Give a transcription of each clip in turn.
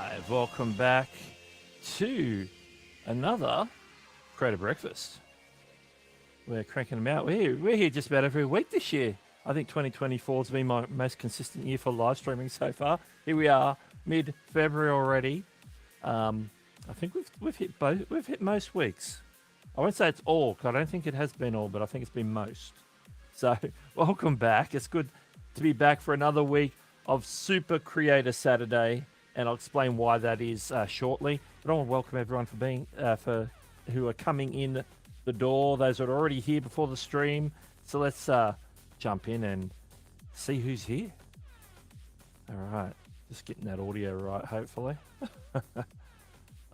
live. Welcome back to another Creator Breakfast. We're cranking them out. We're here just about every week this year. I think 2024 has been my most consistent year for live streaming so far. Here we are, mid-February already. I think we've hit most weeks. I won't say it's all, because I don't think it has been all, but I think it's been most. So welcome back. It's good to be back for another week of Super Creator Saturday, and I'll explain why that is shortly. But I want to welcome everyone for being who are coming in the door, those that are already here before the stream. So let's jump in and see who's here. All right, just getting that audio right, hopefully.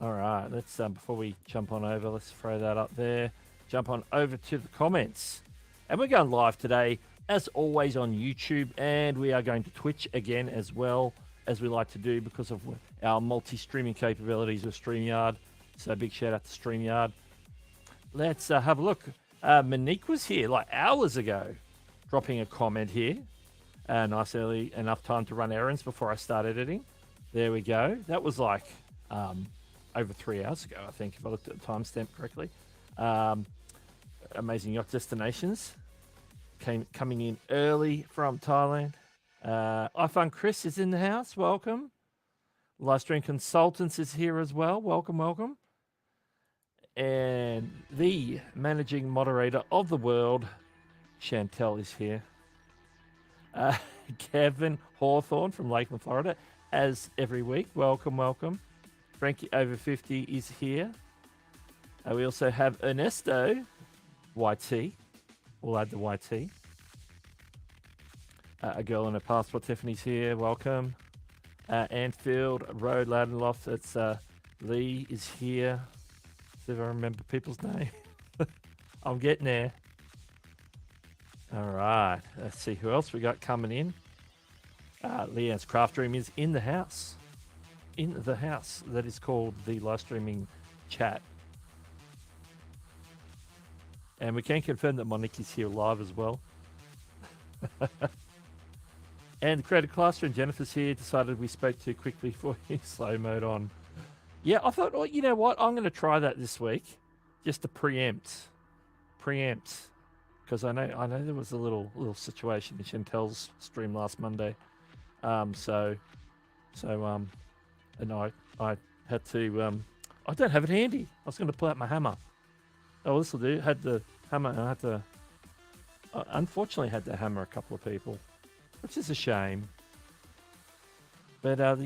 All right, let's before we jump on over, let's throw that up there. Jump on over to the comments, and we're going live today, as always, on YouTube, and we are going to Twitch again as well, as we like to do because of our multi-streaming capabilities with StreamYard. So big shout out to StreamYard. Let's have a look. Monique was here like hours ago, dropping a comment here. Nice early enough time to run errands before I start editing. There we go. That was like over 3 hours ago, I think, if I looked at the timestamp correctly. Amazing Yacht Destinations coming in early from Thailand. iPhone Chris is in the house. Welcome. Livestream Consultants is here as well. Welcome, welcome. And the managing moderator of the world, Chantel, is here. Kevin Hawthorne from Lakeland, Florida, as every week. Welcome, welcome. Frankie over 50 is here. We also have Ernesto YT. We'll add the YT. A girl in a passport. Tiffany's here. Welcome. Anfield Road, Loft. It's Lee is here. See if I remember people's name. I'm getting there. All right. Let's see who else we got coming in. Leanne's Craft Dream is in the house. In the house. That is called the live streaming chat. And we can confirm that Monique is here live as well. And the Creative Classroom, Jennifer's here. Decided we spoke too quickly for his slow mode on. Yeah, I thought, well, you know what? I'm going to try that this week, just to preempt, because I know there was a little situation in Chantel's stream last Monday. And I had to. I don't have it handy. I was going to pull out my hammer. Oh, this will do. Had the hammer, and I had to. Unfortunately, had to hammer a couple of people, which is a shame. But that's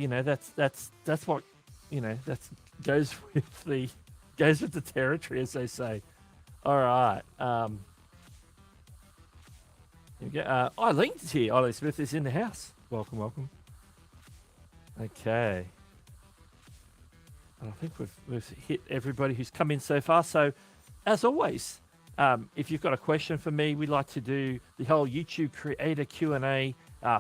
what that goes with the territory, as they say. All right. Here we go. Eileen's here. Eileen Smith is in the house. Welcome, welcome. Okay. I think we've hit everybody who's come in so far. So, as always, if you've got a question for me, we like to do the whole YouTube creator Q&A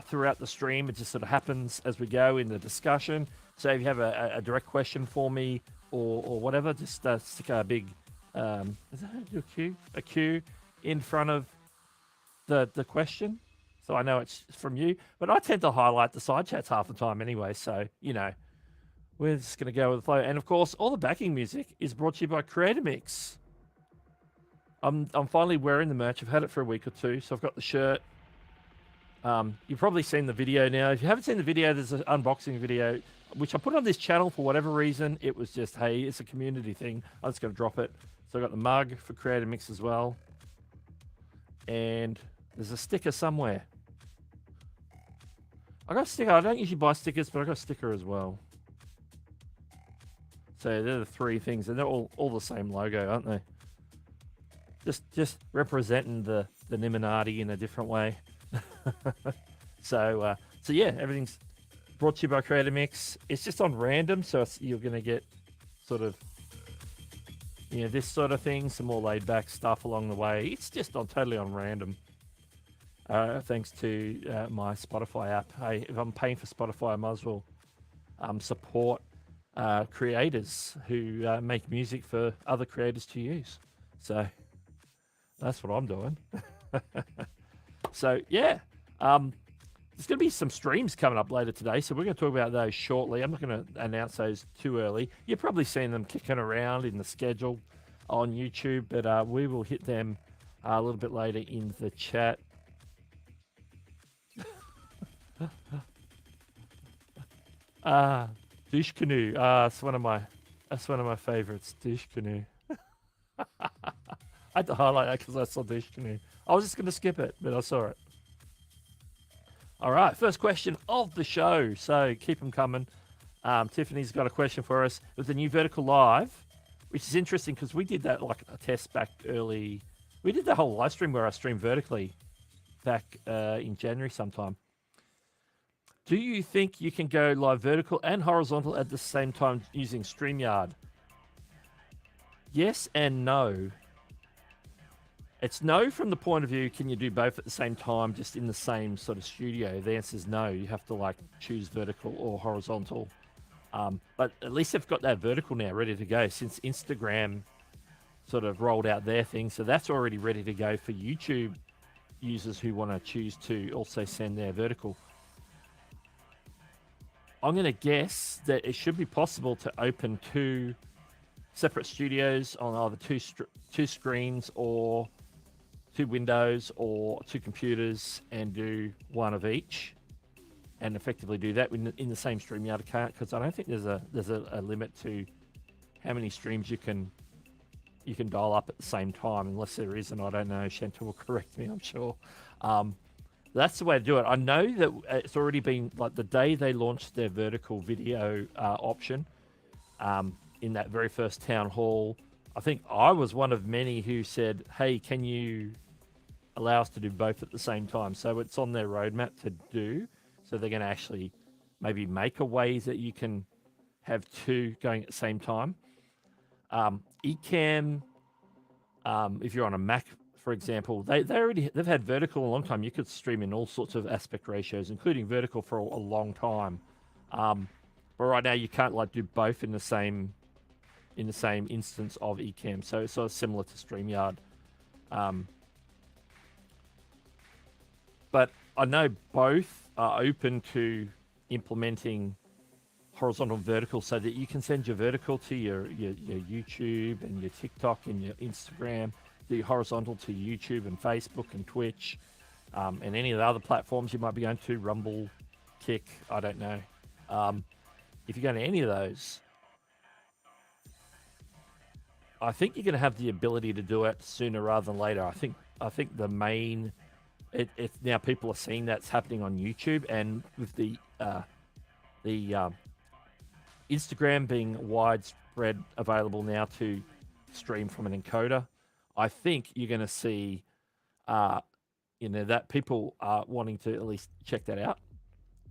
throughout the stream. It just sort of happens as we go in the discussion. So if you have a direct question for me or whatever, just stick a big is that a Q in front of the question, so I know it's from you. But I tend to highlight the side chats half the time anyway. So we're just going to go with the flow. And of course, all the backing music is brought to you by Creator Mix. I'm finally wearing the merch. I've had it for a week or two, so I've got the shirt. You've probably seen the video now. If you haven't seen the video, there's an unboxing video, which I put on this channel for whatever reason. It was just, hey, it's a community thing. I'm just going to drop it. So I got the mug for Creator Mix as well. And there's a sticker somewhere. I got a sticker. I don't usually buy stickers, but I got a sticker as well. So they're the three things, and they're all the same logo, aren't they? Just representing the Niminati in a different way. So yeah, everything's brought to you by Creator Mix. It's just on random, so you're going to get sort of this sort of thing, some more laid back stuff along the way. It's just totally on random. Thanks to my Spotify app. Hey, if I'm paying for Spotify, I might as well support creators who make music for other creators to use. So that's what I'm doing. So yeah, there's going to be some streams coming up later today, so we're going to talk about those shortly. I'm not going to announce those too early. You've probably seen them kicking around in the schedule on YouTube, but we will hit them a little bit later in the chat. Douche canoe. That's one of my favorites. Douche canoe. I had to highlight that because I saw douche canoe. I was just going to skip it, but I saw it. All right, first question of the show. So keep them coming. Tiffany's got a question for us. With the new Vertical Live, which is interesting because we did that like a test back early. We did the whole live stream where I streamed vertically back in January sometime. Do you think you can go live vertical and horizontal at the same time using StreamYard? Yes and no. It's no from the point of view, can you do both at the same time, just in the same sort of studio? The answer is no. You have to like choose vertical or horizontal. But at least they've got that vertical now ready to go since Instagram sort of rolled out their thing. So that's already ready to go for YouTube users who want to choose to also send their vertical. I'm going to guess that it should be possible to open two separate studios on either two screens or two windows or two computers and do one of each and effectively do that in the same StreamYard account, because I don't think there's a limit to how many streams you can dial up at the same time, unless there is, and I don't know. Chantal will correct me, I'm sure. That's the way to do it. I know that it's already been, like the day they launched their vertical video option in that very first town hall, I think I was one of many who said, hey, can you allow us to do both at the same time? So it's on their roadmap to do. So they're going to actually maybe make a way that you can have two going at the same time. Ecamm, if you're on a Mac, for example, they've had vertical a long time. You could stream in all sorts of aspect ratios, including vertical for a long time. But right now you can't like do both in the same instance of Ecamm. So it's sort of similar to StreamYard. But I know both are open to implementing horizontal and vertical so that you can send your vertical to your YouTube and your TikTok and your Instagram, the horizontal to YouTube and Facebook and Twitch, and any of the other platforms you might be going to, Rumble, Kick, I don't know. If you're going to any of those, I think you're going to have the ability to do it sooner rather than later. I think the main, it's now people are seeing that's happening on YouTube, and with the Instagram being widespread available now to stream from an encoder, I think you're going to see, that people are wanting to at least check that out.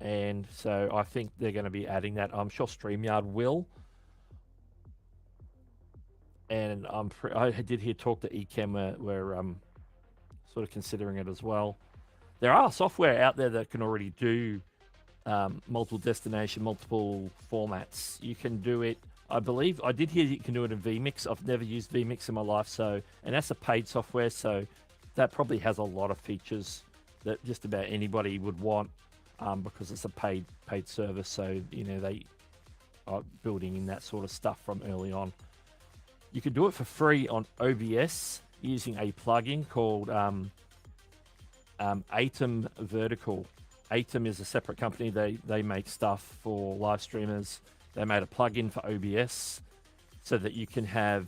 And so I think they're going to be adding that. I'm sure StreamYard will. And I did hear talk to Ecamm were sort of considering it as well. There are software out there that can already do multiple destination, multiple formats. You can do it. I believe I did hear you can do it in vMix. I've never used vMix in my life, and that's a paid software, so that probably has a lot of features that just about anybody would want because it's a paid service. So they are building in that sort of stuff from early on. You can do it for free on OBS using a plugin called Atom Vertical. Atom is a separate company. They make stuff for live streamers. They made a plugin for OBS so that you can have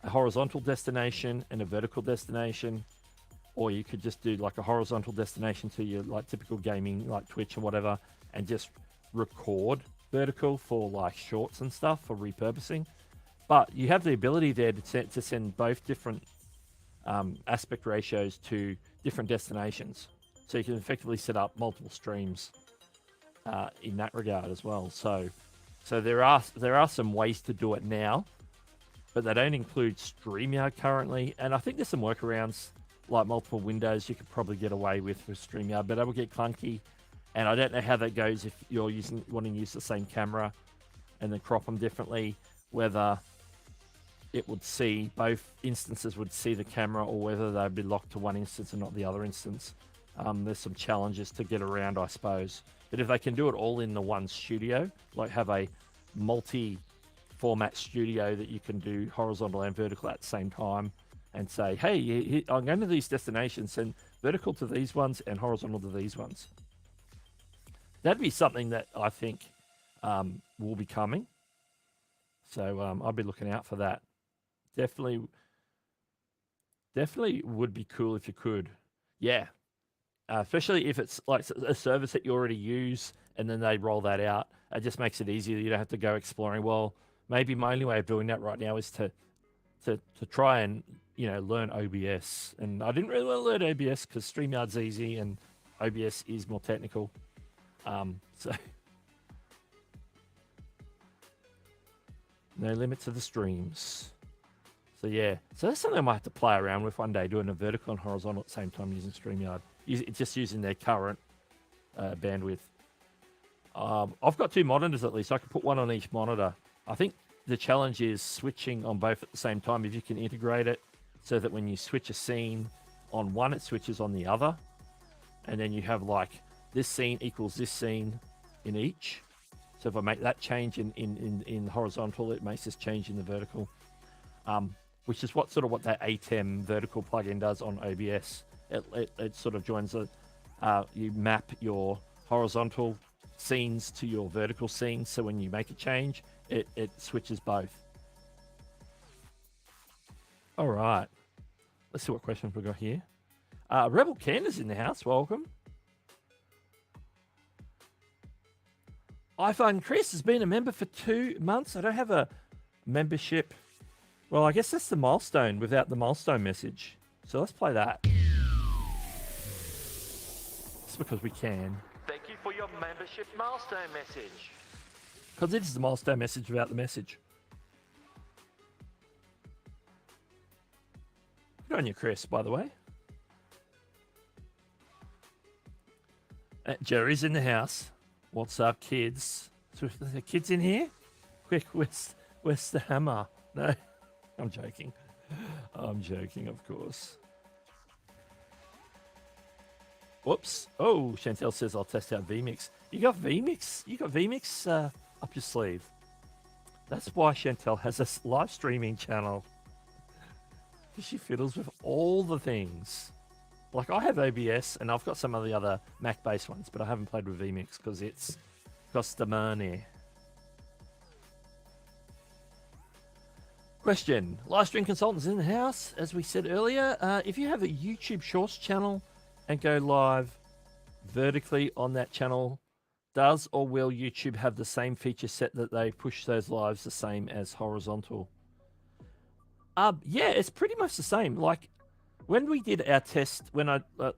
a horizontal destination and a vertical destination, or you could just do like a horizontal destination to your like typical gaming like Twitch or whatever, and just record vertical for like shorts and stuff for repurposing. But you have the ability there to send both different aspect ratios to different destinations. So you can effectively set up multiple streams in that regard as well. So there are some ways to do it now, but they don't include StreamYard currently. And I think there's some workarounds like multiple windows you could probably get away with StreamYard, but that will get clunky. And I don't know how that goes if you're wanting to use the same camera and then crop them differently, whether it would see, both instances would see the camera, or whether they'd be locked to one instance and not the other instance. There's some challenges to get around, I suppose. But if they can do it all in the one studio, like have a multi-format studio that you can do horizontal and vertical at the same time, and say, hey, I'm going to these destinations, send vertical to these ones and horizontal to these ones. That'd be something that I think will be coming. So I'll be looking out for that. Definitely would be cool if you could. Yeah. Especially if it's like a service that you already use and then they roll that out. It just makes it easier. You don't have to go exploring. Well, maybe my only way of doing that right now is to try and, learn OBS. And I didn't really want to learn OBS because StreamYard's easy and OBS is more technical. So no limit to the streams. So yeah, so that's something I might have to play around with one day, doing a vertical and horizontal at the same time using StreamYard. Just using their current bandwidth. I've got 2 monitors at least. I can put one on each monitor. I think the challenge is switching on both at the same time. If you can integrate it so that when you switch a scene on one, it switches on the other. And then you have like this scene equals this scene in each. So if I make that change in horizontal, it makes this change in the vertical. Which is what that ATEM vertical plugin does on OBS. It sort of joins you map your horizontal scenes to your vertical scenes. So when you make a change, it switches both. All right. Let's see what questions we got here. Rebel Candace in the house. Welcome. iPhone Chris has been a member for 2 months. I don't have a membership. Well, I guess that's the milestone without the milestone message. So let's play that. It's because we can. Thank you for your membership milestone message. Because it is the milestone message without the message. Good on you, Chris, by the way. Jerry's in the house. What's up, kids? So, are the kids in here? Quick, where's the hammer? No, I'm joking. I'm joking, of course. Whoops. Oh, Chantel says I'll test out vMix. You got vMix? You got vMix up your sleeve. That's why Chantel has a live streaming channel. Because she fiddles with all the things. Like, I have OBS, and I've got some of the other Mac-based ones, but I haven't played with vMix because it's cost the money. Question. Live stream consultants in the house, as we said earlier. If you have a YouTube Shorts channel and go live vertically on that channel, does or will YouTube have the same feature set that they push those lives the same as horizontal? Yeah, it's pretty much the same. Like, when we did our test,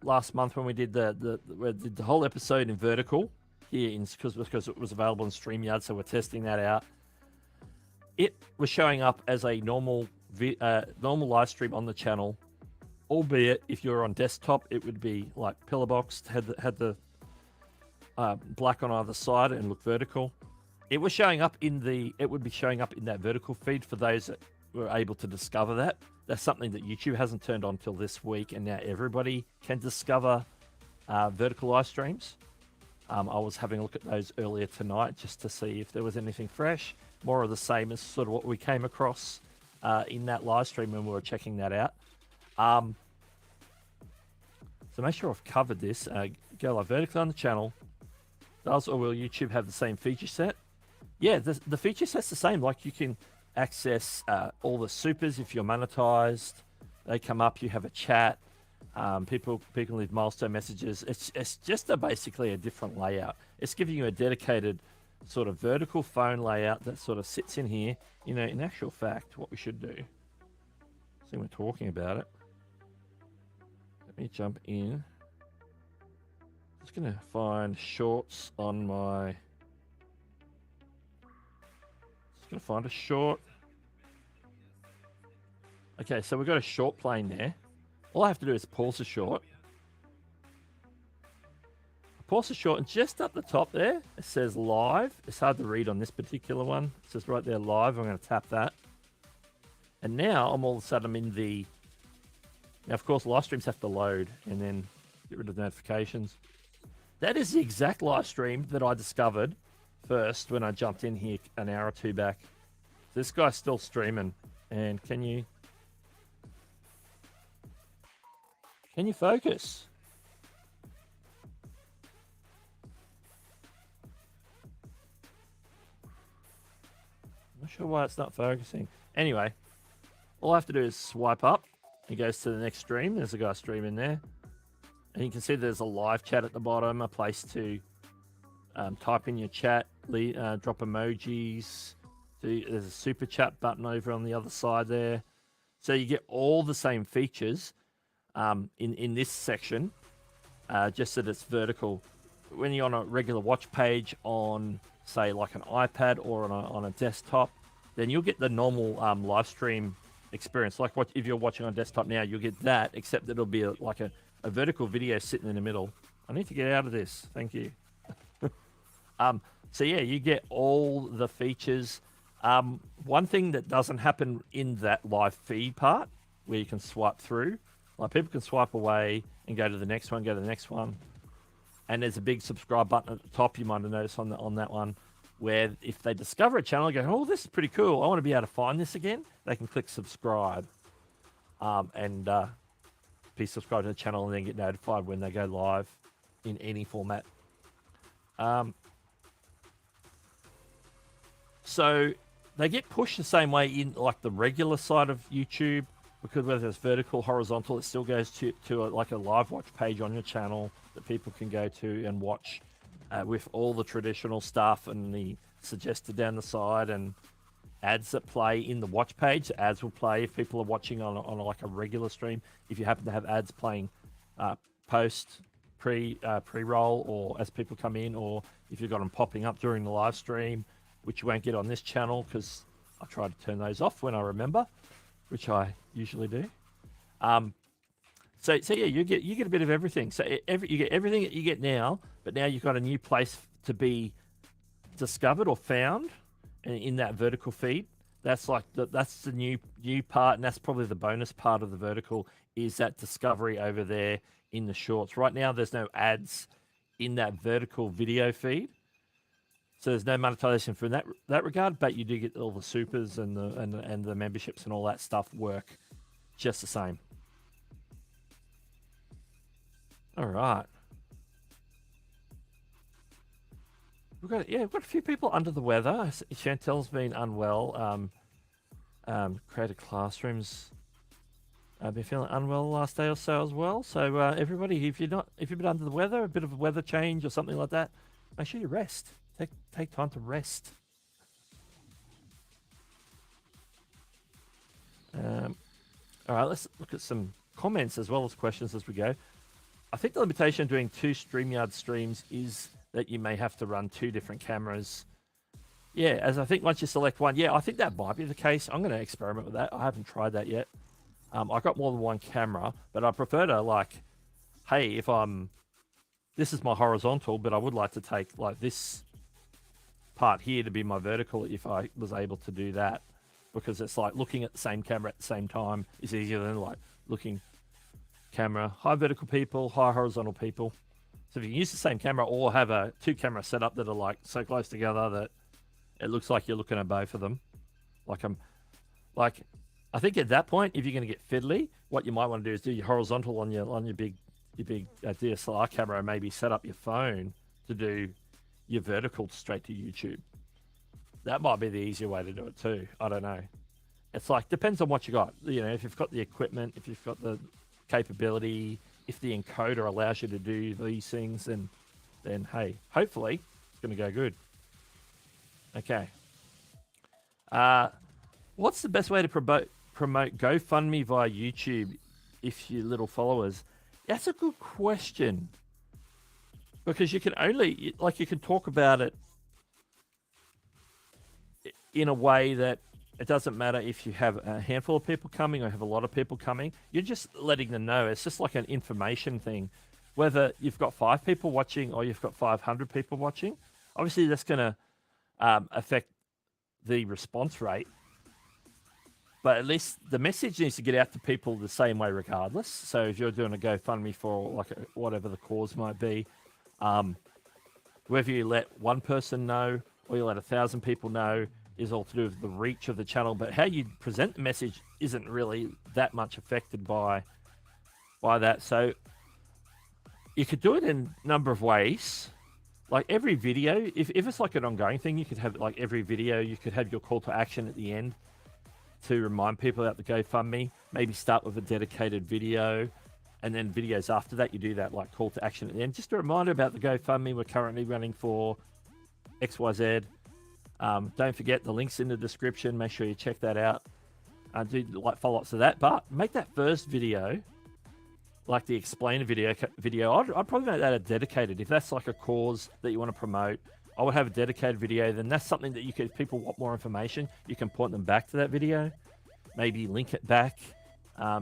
last month when we did the whole episode in vertical here, because it was available in StreamYard, so we're testing that out. It was showing up as a normal live stream on the channel, albeit if you're on desktop, it would be like pillar boxed, had the black on either side and look vertical. It was showing up it would be showing up in that vertical feed for those that were able to discover that. That's something that YouTube hasn't turned on till this week, and now everybody can discover vertical live streams. I was having a look at those earlier tonight just to see if there was anything fresh. More of the same as sort of what we came across in that live stream when we were checking that out. So make sure I've covered this. Go live vertically on the channel. Does or will YouTube have the same feature set? Yeah, the feature set's the same. Like, you can access all the supers if you're monetized. They come up, you have a chat. People leave milestone messages. It's just basically a different layout. It's giving you a dedicated sort of vertical phone layout that sort of sits in here. You know, in actual fact, what we should do, see, we're talking about it. Let me jump in. Just gonna find shorts on my. Just gonna find a short. Okay, so we've got a short playing there. All I have to do is pause the short. Pause the short, and just up the top there, it says live. It's hard to read on this particular one. It says right there, live. I'm going to tap that. And now I'm all of a sudden in the... Now, of course, live streams have to load, and then Get rid of notifications. That is the exact live stream that I discovered first when I jumped in here an hour or two back. This guy's still streaming. And can you focus? I'm not sure why it's not focusing. Anyway, all I have to do is swipe up. It goes to the next stream. There's a guy streaming there. And you can see there's a live chat at the bottom, a place to type in your chat, drop emojis. There's a super chat button over on the other side there. So you get all the same features in this section, just that it's vertical. When you're on a regular watch page on, say, like an iPad or on a desktop, then you'll get the normal live stream experience. Like if you're watching on desktop now, you'll get that, except that it'll be like a vertical video sitting in the middle. I need to get out of this. Thank you. So yeah, you get all the features. One thing that doesn't happen in that live feed part, where you can swipe through, like people can swipe away and go to the next one, go to the next one. And there's a big subscribe button at the top, you might have noticed on that one, where if they discover a channel and go, oh, this is pretty cool, I want to be able to find this again, they can click subscribe and be subscribed to the channel and then get notified when they go live in any format. So they get pushed the same way in like the regular side of YouTube, because whether it's vertical, horizontal, it still goes to like a live watch page on your channel that people can go to and watch with all the traditional stuff and the suggested down the side and ads that play in the watch page. Ads will play if people are watching on like a regular stream. If you happen to have ads playing post, pre-roll, or as people come in, or if you've got them popping up during the live stream, which you won't get on this channel because I try to turn those off when I remember, which I usually do. So yeah, you get a bit of everything. So you get everything that you get now, but now you've got a new place to be discovered or found in that vertical feed. That's like that's the new part, and that's probably the bonus part of the vertical, is that discovery over there in the shorts. Right now, there's no ads in that vertical video feed, so there's no monetization from that regard. But you do get all the supers and the memberships and all that stuff work just the same. All right. We've got a few people under the weather. Chantel's been unwell. Creative Classrooms been feeling unwell the last day or so as well. So everybody, if you've been under the weather, a bit of a weather change or something like that, make sure you rest. Take time to rest. All right, let's look at some comments as well as questions as we go. I think the limitation of doing 2 StreamYard streams is that you may have to run 2 different cameras. Yeah, as I think once you select one, yeah, I think that might be the case. I'm going to experiment with that. I haven't tried that yet. I got more than one camera, but I prefer to, like, hey, this is my horizontal, but I would like to take like this part here to be my vertical if I was able to do that, because it's like looking at the same camera at the same time is easier than like looking camera, high vertical people, high horizontal people. So if you can use the same camera or have 2 cameras set up that are like so close together that it looks like you're looking at both of them. I think at that point, if you're going to get fiddly, what you might want to do is do your horizontal on your big DSLR camera, and maybe set up your phone to do your vertical straight to YouTube. That might be the easier way to do it too. I don't know. It's like, depends on what you got. You know, if you've got the equipment, if you've got the capability, if the encoder allows you to do these things, then hey, hopefully it's going to go good. Okay. What's the best way to promote GoFundMe via YouTube if you're little followers? That's a good question, because you can only, like, you can talk about it in a way that it doesn't matter if you have a handful of people coming or have a lot of people coming. You're just letting them know. It's just like an information thing. Whether you've got 5 people watching or you've got 500 people watching, obviously that's going to affect the response rate. But at least the message needs to get out to people the same way regardless. So if you're doing a GoFundMe for like whatever the cause might be, whether you let one person know or you let 1,000 people know is all to do with the reach of the channel. But how you present the message isn't really that much affected by that. So you could do it in a number of ways. Like every video, if it's like an ongoing thing, you could have like every video, you could have your call to action at the end to remind people about the GoFundMe. Maybe start with a dedicated video, and then videos after that, you do that like call to action at the end. Just a reminder about the GoFundMe we're currently running for XYZ. Don't forget the links in the description. Make sure you check that out. Do like follow-ups to that, but make that first video like the explainer video. I'd probably make that a dedicated. If that's like a cause that you want to promote, I would have a dedicated video. Then that's something that you could, if people want more information, you can point them back to that video. Maybe link it back.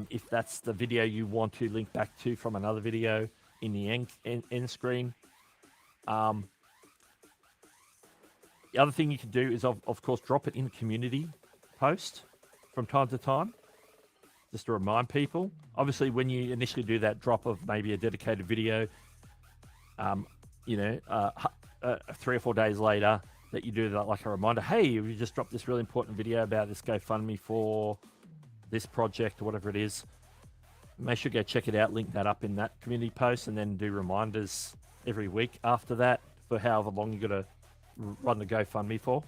If that's the video you want to link back to from another video in the end screen. The other thing you can do is, of course, drop it in the community post from time to time, just to remind people. Obviously, when you initially do that drop of maybe a dedicated video, 3 or 4 days later, that you do that like a reminder, hey, you just dropped this really important video about this GoFundMe for this project or whatever it is. Make sure you go check it out, link that up in that community post, and then do reminders every week after that for however long you're going to run the GoFundMe for.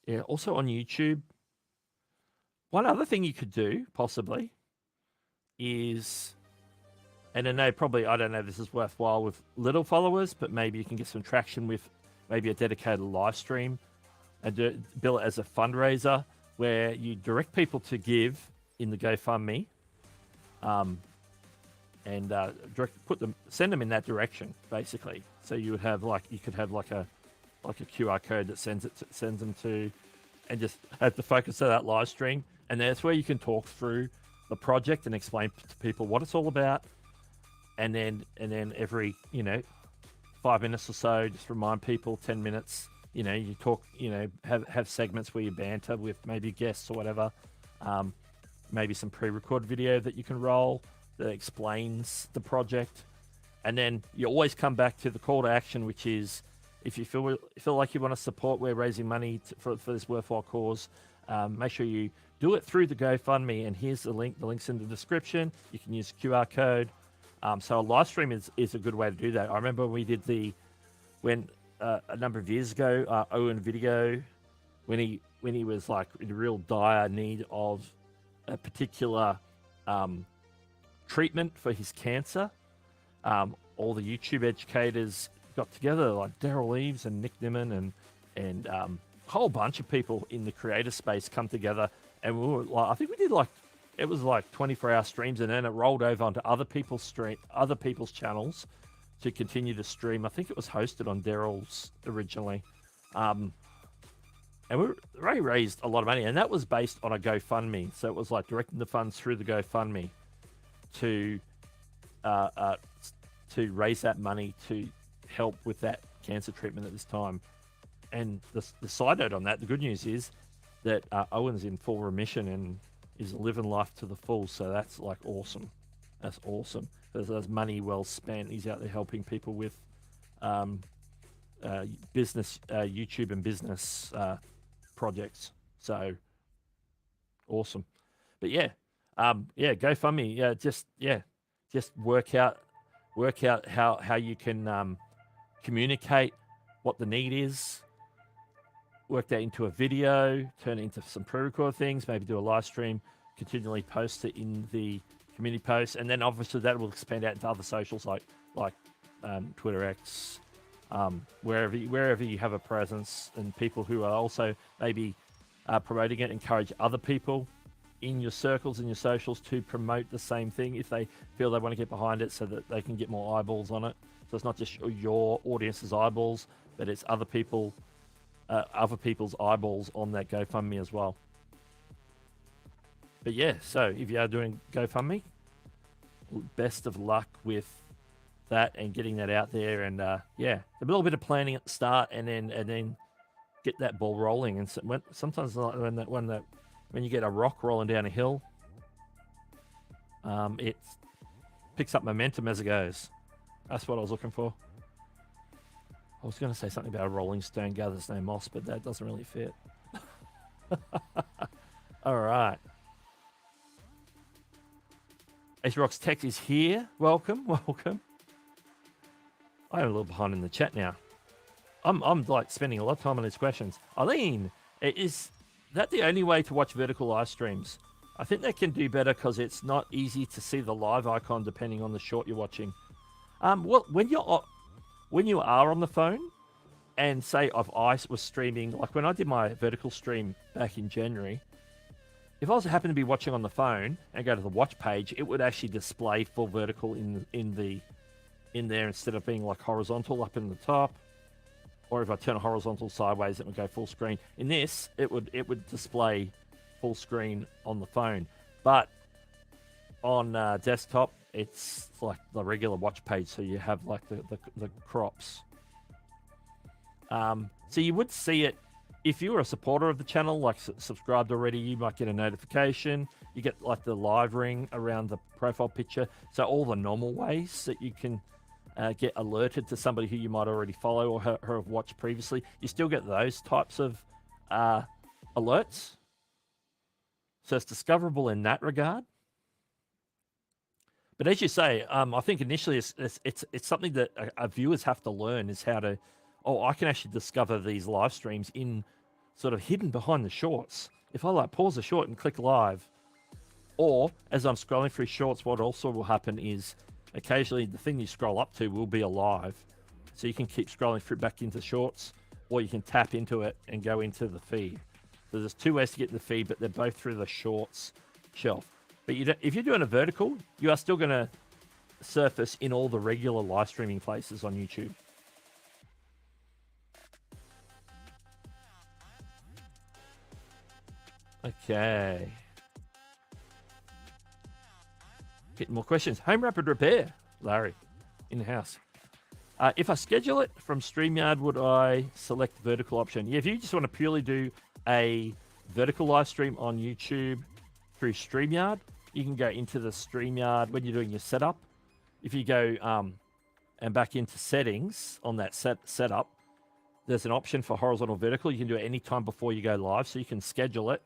Yeah, also on YouTube, one other thing you could do possibly is, and I know probably, I don't know if this is worthwhile with little followers, but maybe you can get some traction with maybe a dedicated live stream and bill it as a fundraiser where you direct people to give in the GoFundMe, and send them in that direction basically. So you would have you could have like a QR code that sends them to, and just have the focus of that live stream, and that's where you can talk through the project and explain to people what it's all about, and then every 5 minutes or so, just remind people. 10 minutes, you talk, have segments where you banter with maybe guests or whatever, maybe some pre-recorded video that you can roll that explains the project, and then you always come back to the call to action, which is, if you feel like you want to support, we're raising money for this worthwhile cause, make sure you do it through the GoFundMe, and here's the link. The link's in the description. You can use QR code. So a live stream is a good way to do that. I remember we did when a number of years ago, Owen Video, when he was like in real dire need of a particular treatment for his cancer. All the YouTube educators got together, like Daryl Eves and Nick Nimmin and a whole bunch of people in the creator space come together, and we were like, I think we did it was like 24-hour streams, and then it rolled over onto other people's channels to continue to stream. I think it was hosted on Daryl's originally, and we raised a lot of money, and that was based on a GoFundMe. So it was like directing the funds through the GoFundMe to raise that money to help with that cancer treatment at this time. And the side note on that, the good news is that Owen's in full remission and is living life to the full. So that's like awesome. That's awesome. There's money well spent. He's out there helping people with business, YouTube and business projects. So awesome. But GoFundMe. Just work out how you can communicate what the need is. Work that into a video, turn it into some pre-record things, maybe do a live stream, continually post it in the community posts, and then obviously that will expand out into other socials like Twitter X, wherever you have a presence, and people who are also maybe promoting it, encourage other people in your circles and your socials to promote the same thing if they feel they want to get behind it, so that they can get more eyeballs on it. So it's not just your audience's eyeballs, but it's other people's eyeballs on that GoFundMe as well. But yeah, so if you are doing GoFundMe, best of luck with that and getting that out there. And a little bit of planning at the start, and then get that ball rolling. And sometimes when you get a rock rolling down a hill, it picks up momentum as it goes. That's what I was looking for. I was going to say something about a rolling stone gathers no moss, but that doesn't really fit. All right. Ace Tech is here. Welcome, welcome. I am a little behind in the chat now. I'm like spending a lot of time on these questions. Eileen, is that the only way to watch vertical live streams? I think they can do better because it's not easy to see the live icon depending on the short you're watching. Well, when you are on the phone, and say if I was streaming, like when I did my vertical stream back in January, if I was happened to be watching on the phone and go to the watch page, it would actually display full vertical in there instead of being like horizontal up in the top. Or if I turn a horizontal sideways, it would go full screen. In this, it would display full screen on the phone, but on desktop, it's like the regular watch page, so you have like the crops. So you would see it if you were a supporter of the channel, like subscribed already. You might get a notification. You get like the live ring around the profile picture. So all the normal ways that you can get alerted to somebody who you might already follow or have watched previously. You still get those types of alerts. So it's discoverable in that regard. But as you say, I think initially it's something that our viewers have to learn is how to, I can actually discover these live streams in sort of hidden behind the shorts. If I like pause the short and click live, or as I'm scrolling through shorts, what also will happen is occasionally the thing you scroll up to will be alive. So you can keep scrolling through back into shorts, or you can tap into it and go into the feed. So there's two ways to get in the feed, but they're both through the shorts shelf. But if you're doing a vertical, you are still going to surface in all the regular live streaming places on YouTube. Okay. Getting more questions. Home Rapid Repair, Larry, in the house. If I schedule it from StreamYard, would I select the vertical option? Yeah, if you just want to purely do a vertical live stream on YouTube through StreamYard, you can go into the StreamYard when you're doing your setup. If you go and back into settings on that setup, there's an option for horizontal vertical. You can do it any time before you go live, so you can schedule it.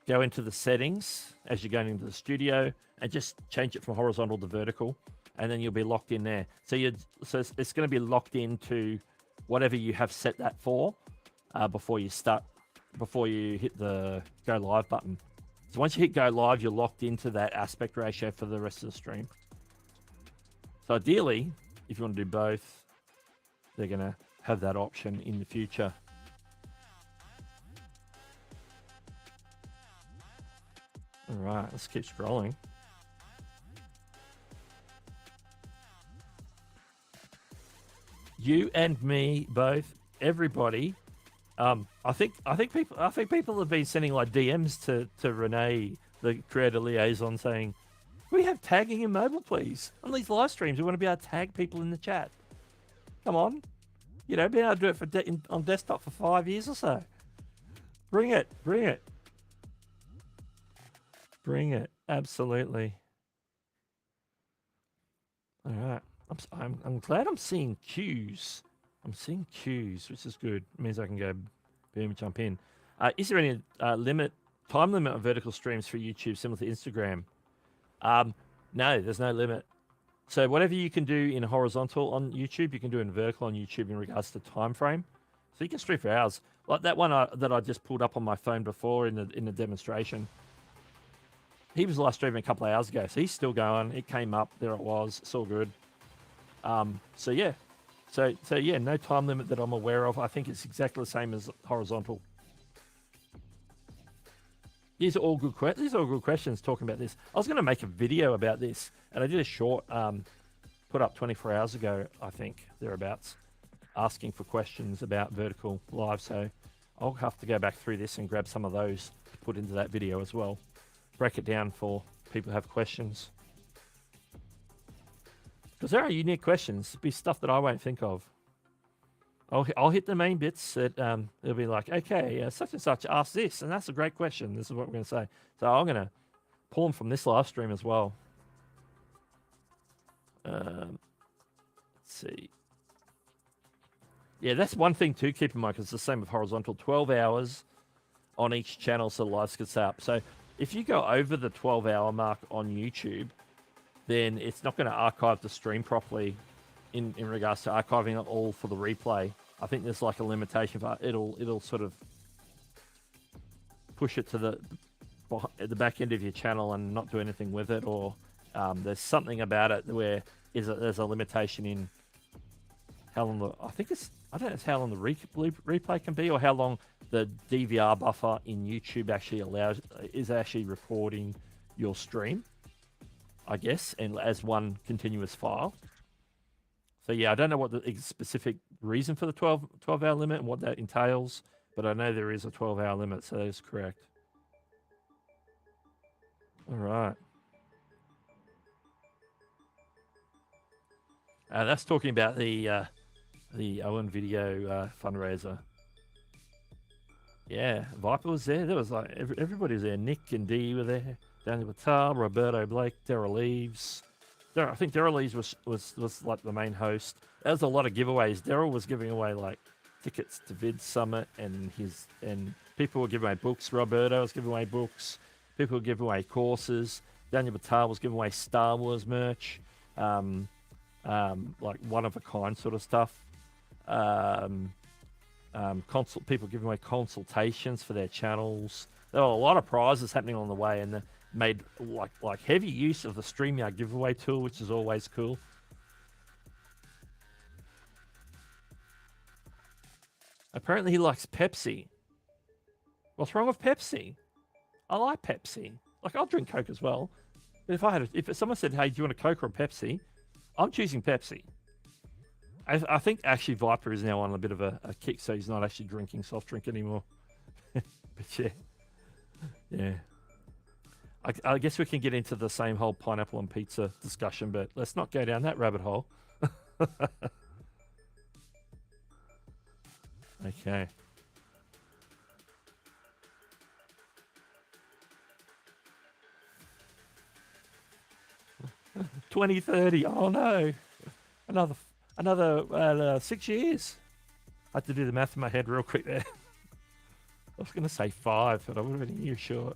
Go into the settings as you're going into the studio and just change it from horizontal to vertical, and then you'll be locked in there. So it's going to be locked into whatever you have set that for before you hit the go live button. So once you hit go live, you're locked into that aspect ratio for the rest of the stream. So ideally, if you want to do both, they're going to have that option in the future. All right, let's keep scrolling. You and me both, everybody. I think people have been sending like DMs to Renee, the creator liaison, saying, "We have tagging in mobile, please. On these live streams, we want to be able to tag people in the chat. Come on, been able to do it on desktop for 5 years or so. Bring it, bring it." Bring it, absolutely. All right, I'm glad I'm seeing cues. I'm seeing cues, which is good. It means I can go boom and jump in. Is there any time limit on vertical streams for YouTube similar to Instagram? No, there's no limit. So whatever you can do in horizontal on YouTube, you can do in vertical on YouTube in regards to time frame. So you can stream for hours. Like that one that I just pulled up on my phone before in the demonstration. He was live streaming a couple of hours ago, so he's still going. It came up, there it was. It's all good. So yeah, so yeah, no time limit that I'm aware of. I think it's exactly the same as horizontal. These are all good questions talking about this. I was going to make a video about this, and I did a short put up 24 hours ago, I think, thereabouts, asking for questions about vertical live. So I'll have to go back through this and grab some of those to put into that video as well. Break it down for people who have questions. Because there are unique questions. It'd be stuff that I won't think of. I'll hit the main bits that it'll be like, okay, such and such asked this, and that's a great question. This is what we're going to say. So I'm going to pull them from this live stream as well. Let's see. Yeah, that's one thing to keep in mind, because it's the same with horizontal. 12 hours on each channel so the lives can stay up. So if you go over the 12-hour mark on YouTube, then it's not going to archive the stream properly in regards to archiving it all for the replay. I think there's like a limitation, but it'll sort of push it to the back end of your channel and not do anything with it, or there's something about it where there's a limitation in how long I don't know how long the replay can be, or how long the DVR buffer in YouTube actually is actually recording your stream, I guess, and as one continuous file. So yeah, I don't know what the specific reason for the 12-hour limit and what that entails, but I know there is a 12-hour limit, so that is correct. All right. That's talking about the Owen video fundraiser. Yeah, Viper was there. There was like everybody was there. Nick and Dee were there. Daniel Batal, Roberto Blake, Daryl Eves. I think Daryl Eves was like the main host. There was a lot of giveaways. Daryl was giving away like tickets to Vid Summit, and people were giving away books. Roberto was giving away books. People were giving away courses. Daniel Batal was giving away Star Wars merch, like one-of-a-kind sort of stuff. People giving away consultations for their channels. There were a lot of prizes happening on the way, and they made like heavy use of the StreamYard giveaway tool, which is always cool. Apparently he likes Pepsi. What's wrong with Pepsi? I like Pepsi. Like, I'll drink Coke as well. But if someone said, hey, do you want a Coke or a Pepsi? I'm choosing Pepsi. I think actually Viper is now on a bit of a kick, so he's not actually drinking soft drink anymore. But yeah. I guess we can get into the same whole pineapple on pizza discussion, but let's not go down that rabbit hole. Okay. $2030. Oh no, another 6 years. I had to do the math in my head real quick there. I was going to say 5, but I would have been a year short.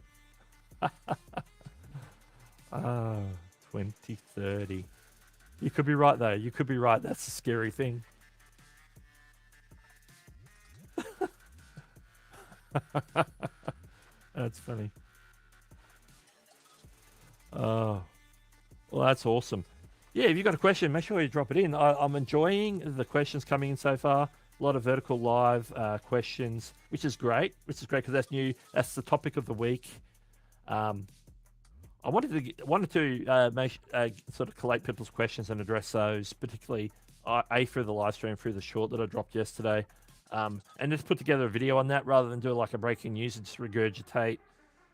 2030. You could be right though. You could be right. That's the scary thing. That's funny. Oh, well, that's awesome. Yeah, if you've got a question, make sure you drop it in. I'm enjoying the questions coming in so far. A lot of vertical live questions, which is great. Because that's new. That's the topic of the week. I wanted to sort of collate people's questions and address those, particularly through the live stream, through the short that I dropped yesterday, and just put together a video on that rather than do like a breaking news and just regurgitate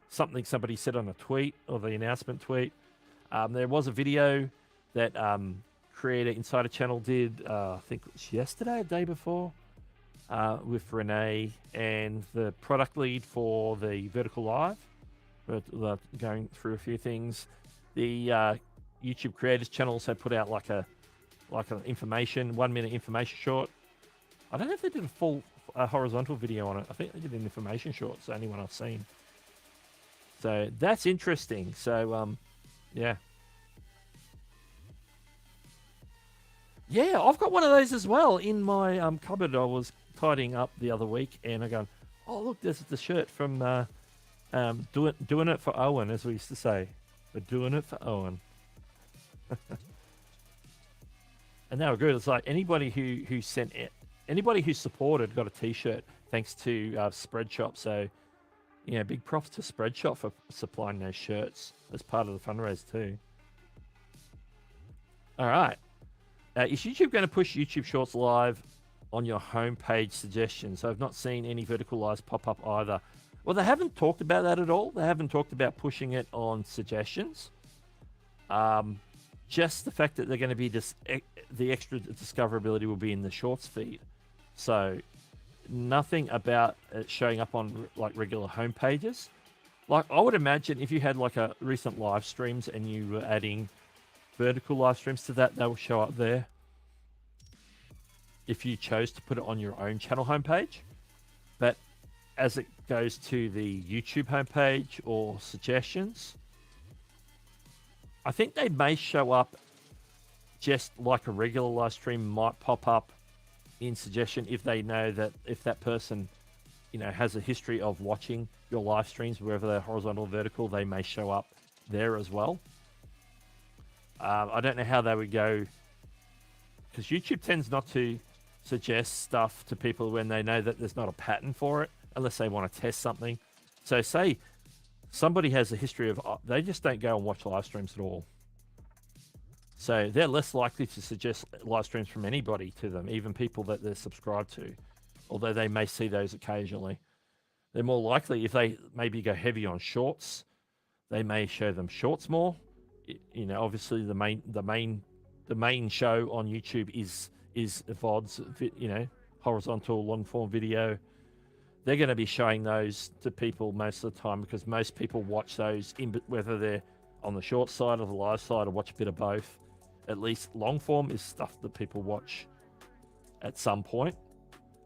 something somebody said on a tweet or the announcement tweet. There was a video that Creator Insider Channel did, I think it was yesterday, the day before, with Renee and the product lead for the Vertical Live. We're going through a few things. The YouTube Creators channels had put out like an 1 minute information short. I don't know if they did a full horizontal video on it. I think they did an information short. It's the only one I've seen. So that's interesting. So yeah. Yeah, I've got one of those as well in my cupboard. I was tidying up the other week, and I go, oh look, there's the shirt from doing it for Owen, as we used to say. We're doing it for Owen. And they were good. It's like anybody who sent it, anybody who supported got a T-shirt thanks to Spreadshop. So, yeah, big props to Spreadshop for supplying those shirts as part of the fundraiser too. All right. Is YouTube going to push YouTube Shorts live on your homepage suggestions? So I've not seen any vertical lives pop up either. Well, they haven't talked about that at all. They haven't talked about pushing it on suggestions. Just the fact that they're going to be the extra discoverability will be in the Shorts feed. So nothing about it showing up on like regular home pages. Like I would imagine if you had like a recent live streams and you were adding vertical live streams to that, they will show up there. If you chose to put it on your own channel homepage, but as it goes to the YouTube homepage or suggestions, I think they may show up just like a regular live stream might pop up in suggestion if they know that if that person, you know, has a history of watching your live streams, whether they're horizontal or vertical, they may show up there as well. I don't know how they would go, because YouTube tends not to suggest stuff to people when they know that there's not a pattern for it, unless they want to test something. So say somebody has a history of, they just don't go and watch live streams at all. So they're less likely to suggest live streams from anybody to them, even people that they're subscribed to, although they may see those occasionally. They're more likely, if they maybe go heavy on shorts, they may show them shorts more. You know, obviously the main show on YouTube is VODs, you know, horizontal long form video. They're going to be showing those to people most of the time because most people watch those whether they're on the short side or the live side or watch a bit of both. At least long form is stuff that people watch at some point.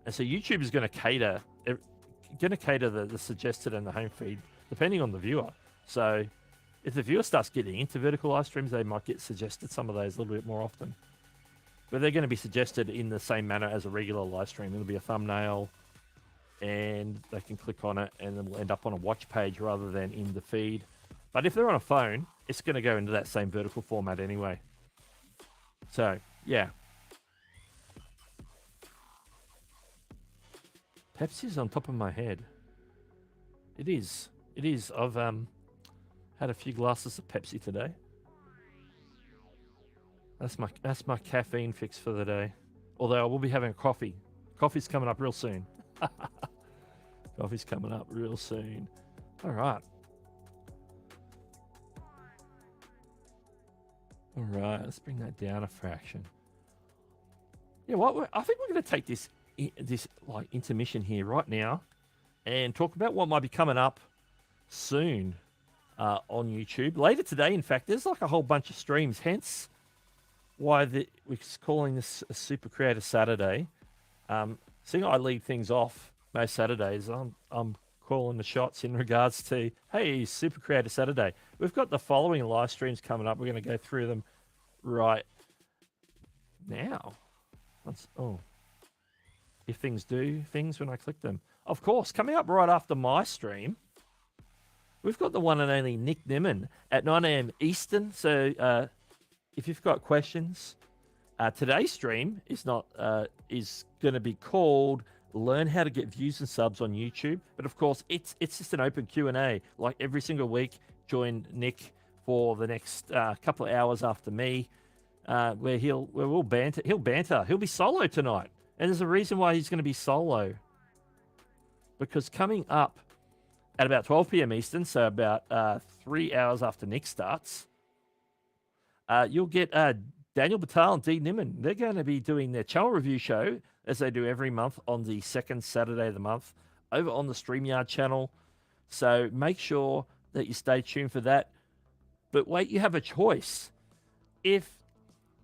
And so YouTube is going to cater the suggested and the home feed depending on the viewer. So if the viewer starts getting into vertical live streams, they might get suggested some of those a little bit more often. But they're going to be suggested in the same manner as a regular live stream. It'll be a thumbnail and they can click on it and it'll end up on a watch page rather than in the feed. But if they're on a phone, it's going to go into that same vertical format anyway. So, yeah. Pepsi's on top of my head. It is. It is. I've had a few glasses of Pepsi today. That's my caffeine fix for the day. Although I will be having a coffee. Coffee's coming up real soon. Coffee's coming up real soon. All right. All right, let's bring that down a fraction. Yeah, I think we're going to take this like intermission here right now and talk about what might be coming up soon on YouTube. Later today, in fact, there's like a whole bunch of streams, hence why we're calling this a Super Creator Saturday. Seeing I lead things off most Saturdays, I'm calling the shots in regards to, hey, Super Creator Saturday. We've got the following live streams coming up. We're going to go through them right now. If things do things when I click them. Of course, coming up right after my stream, we've got the one and only Nick Nimmin at 9 a.m. Eastern. So if you've got questions, today's stream is going to be called Learn How to Get Views and Subs on YouTube. But of course, it's just an open Q&A. Like every single week, join Nick for the next couple of hours after me, where we'll banter. He'll banter. He'll be solo tonight. And there's a reason why he's going to be solo. Because coming up at about 12 p.m. Eastern, so about 3 hours after Nick starts, you'll get Daniel Batal and Dee Nimmin. They're going to be doing their channel review show, as they do every month on the second Saturday of the month, over on the StreamYard channel. So make sure that you stay tuned for that. But wait, you have a choice. If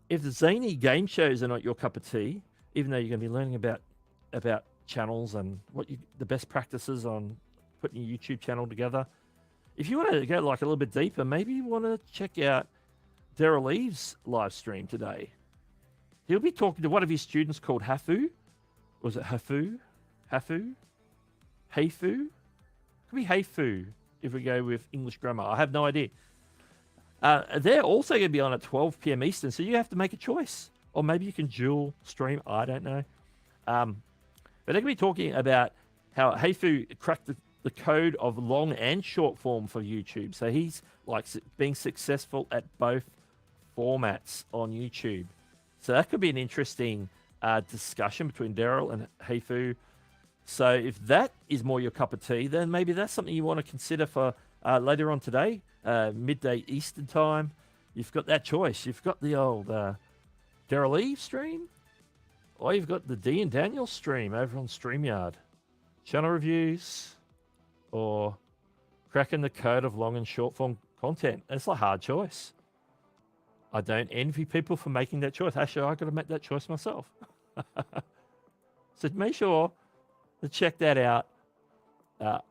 the zany game shows are not your cup of tea, even though you're going to be learning about channels and the best practices on putting your YouTube channel together, if you want to go like a little bit deeper, maybe you want to check out Daryl Eve's live stream today. He'll be talking to one of his students called Hafu. Was it Hafu? Hafu? Heifu? Could be Heifu if we go with English grammar. I have no idea. They're also going to be on at 12 p.m. Eastern, so you have to make a choice. Or maybe you can dual stream. I don't know. But they're going to be talking about how Heifu cracked the code of long and short form for YouTube. So he's like being successful at both formats on YouTube. So that could be an interesting discussion between Daryl and Heifu. So if that is more your cup of tea, then maybe that's something you want to consider for later on today, midday Eastern time. You've got that choice. You've got the old Daryl Eve stream, Or you've got the D and Daniel stream over on StreamYard. Channel reviews or cracking the code of long and short form content. It's a hard choice. I don't envy people for making that choice. Actually, I got to make that choice myself. So make sure to check that out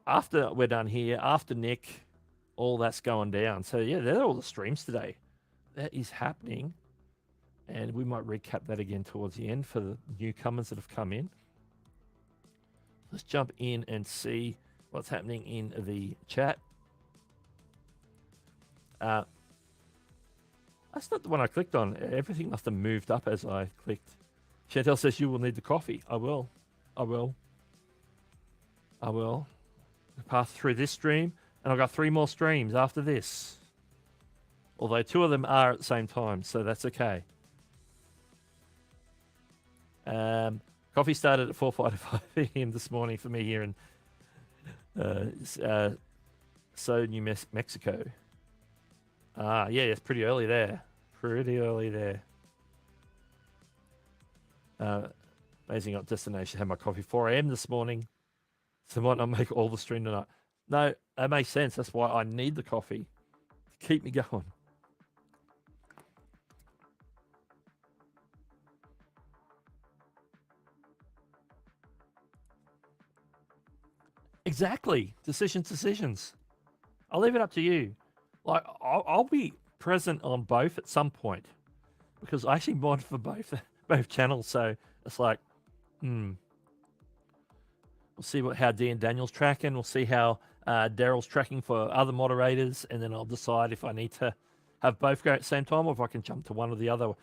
after we're done here, after Nick, all that's going down. So yeah, they're all the streams today. That is happening. And we might recap that again towards the end for the newcomers that have come in. Let's jump in and see what's happening in the chat. That's not the one I clicked on. Everything must have moved up as I clicked. Chantel says you will need the coffee. I will. Pass through this stream, and I've got 3 more streams after this. Although 2 of them are at the same time, so that's okay. Coffee started at 4:45 a.m. this morning for me here in New Mexico. Yeah, it's pretty early there. Amazing destination. Had my coffee 4 a.m. this morning. So might not make all the stream tonight. No, that makes sense. That's why I need the coffee to keep me going. Exactly. Decisions. I'll leave it up to you. Like, I'll be present on both at some point because I actually mod for both channels. So it's like, we'll see how D and Daniel's tracking. We'll see how Daryl's tracking for other moderators, and then I'll decide if I need to have both go at the same time or if I can jump to one or the other.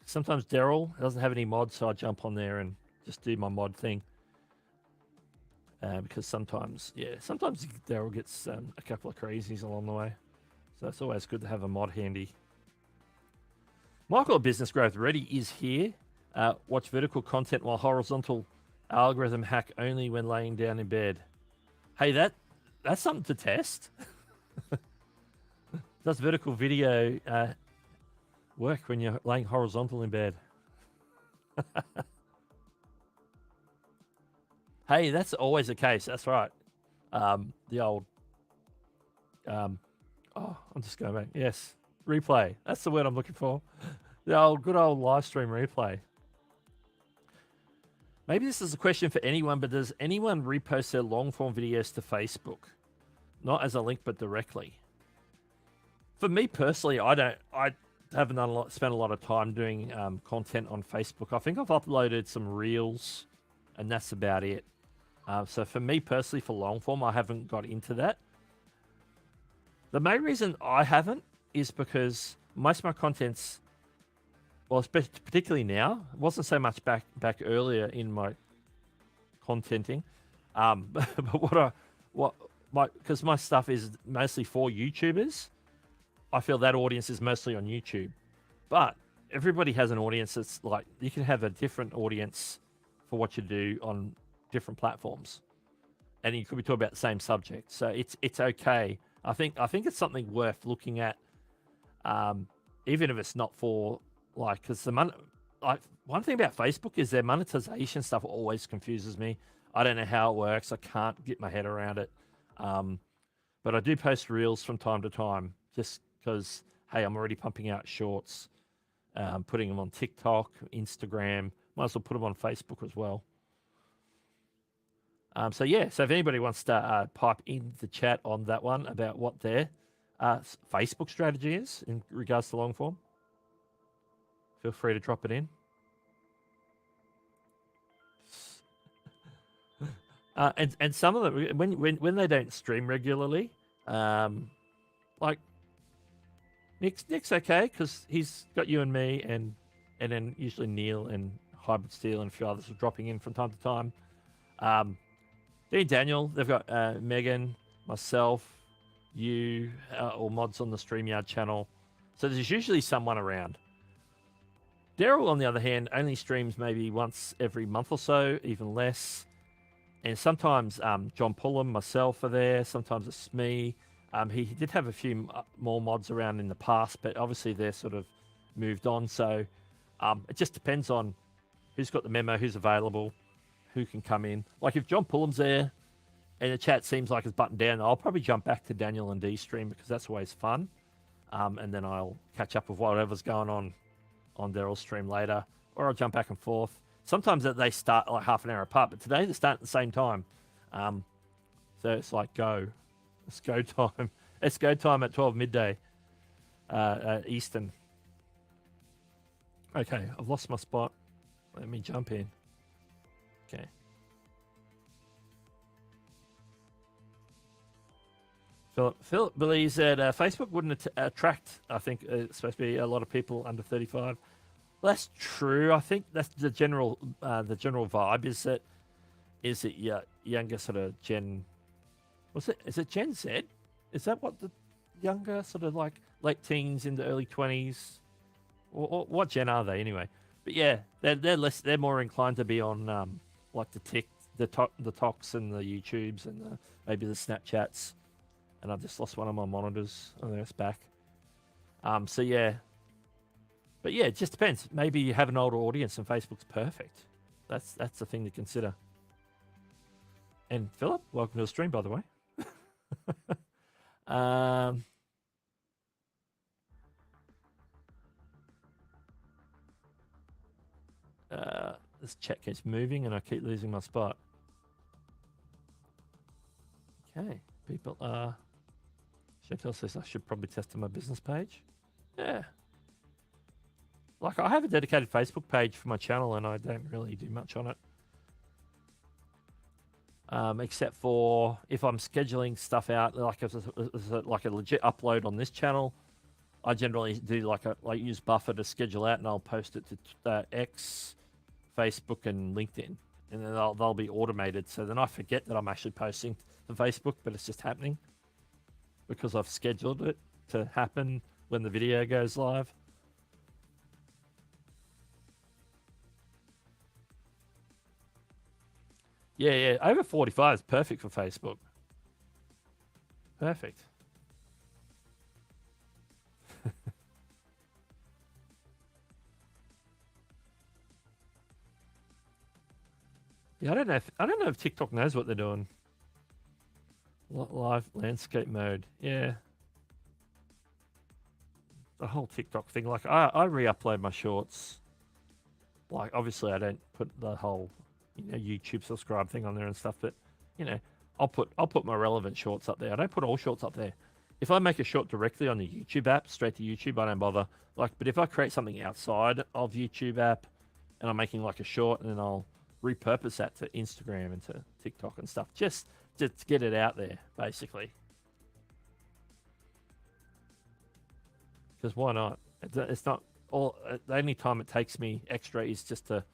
Sometimes Daryl doesn't have any mods, so I jump on there and just do my mod thing. Because sometimes Daryl gets a couple of crazies along the way. So it's always good to have a mod handy. Michael of Business Growth Ready is here. Watch vertical content while horizontal algorithm hack only when laying down in bed. Hey, that's something to test. Does vertical video work when you're laying horizontal in bed? Hey, that's always the case. That's right. The old... I'm just going back. Yes, replay. That's the word I'm looking for. The good old live stream replay. Maybe this is a question for anyone, but does anyone repost their long-form videos to Facebook? Not as a link, but directly. For me personally, I haven't spent a lot of time doing content on Facebook. I think I've uploaded some reels, and that's about it. So for me personally, for long-form, I haven't got into that. The main reason I haven't is because most of my content's, well, particularly now, it wasn't so much back earlier in my contenting, but because my stuff is mostly for YouTubers, I feel that audience is mostly on YouTube. But everybody has an audience that's like, you can have a different audience for what you do on different platforms, and you could be talking about the same subject. So it's okay. I think it's something worth looking at, even if it's not for because one thing about Facebook is their monetization stuff always confuses me. I don't know how it works. I can't get my head around it. But I do post reels from time to time, just because hey, I'm already pumping out shorts, putting them on TikTok, Instagram. Might as well put them on Facebook as well. So if anybody wants to pipe in the chat on that one about what their Facebook strategy is in regards to long form, feel free to drop it in. And some of them, when they don't stream regularly, like Nick's okay because he's got you and me, and then usually Neil and Hybrid Steel and a few others are dropping in from time to time. Dean Daniel, they've got Megan, myself, you, or mods on the StreamYard channel. So there's usually someone around. Daryl, on the other hand, only streams maybe once every month or so, even less. And sometimes John Pullum, myself are there. Sometimes it's me. He did have a few more mods around in the past, but obviously they're sort of moved on. So it just depends on who's got the memo, who's available, who can come in. Like if John Pullum's there and the chat seems like it's buttoned down, I'll probably jump back to Daniel and D's stream because that's always fun. And then I'll catch up with whatever's going on Daryl's stream later, or I'll jump back and forth. Sometimes they start like half an hour apart, but today they start at the same time. So it's like it's go time. It's go time at 12 midday Eastern. Okay, I've lost my spot. Let me jump in. Okay. Philip believes that Facebook wouldn't attract, I think, it's supposed to be a lot of people under 35. Well, that's true. I think that's the general vibe is that younger sort of Gen, is it Gen Z? Is that what the younger sort of like late teens into early 20s? Or what gen are they anyway? But yeah, they're more inclined to be on like the Toks and the YouTubes and maybe the Snapchats. And I've just lost one of my monitors. Oh, there it's back. So yeah. But yeah, it just depends. Maybe you have an older audience and Facebook's perfect. That's the thing to consider. And Philip, welcome to the stream, by the way. This chat keeps moving and I keep losing my spot. Okay, people are... Chantel says I should probably test on my business page. Yeah. Like, I have a dedicated Facebook page for my channel and I don't really do much on it. Except for if I'm scheduling stuff out, like if it's like a legit upload on this channel, I generally do use Buffer to schedule out and I'll post it to X, Facebook and LinkedIn. And then they'll be automated. So then I forget that I'm actually posting to Facebook, but it's just happening because I've scheduled it to happen when the video goes live. Yeah, over 45 is perfect for Facebook. Perfect. Yeah, I don't know if TikTok knows what they're doing. Live landscape mode. Yeah. The whole TikTok thing. Like I re-upload my shorts. Like obviously I don't put the whole YouTube subscribe thing on there and stuff, but I'll put my relevant shorts up there. I don't put all shorts up there. If I make a short directly on the YouTube app, straight to YouTube, I don't bother. But if I create something outside of YouTube app and I'm making like a short, and then I'll repurpose that to Instagram and to TikTok and stuff, just to get it out there, basically. Because why not? It's not all. The only time it takes me extra is just to,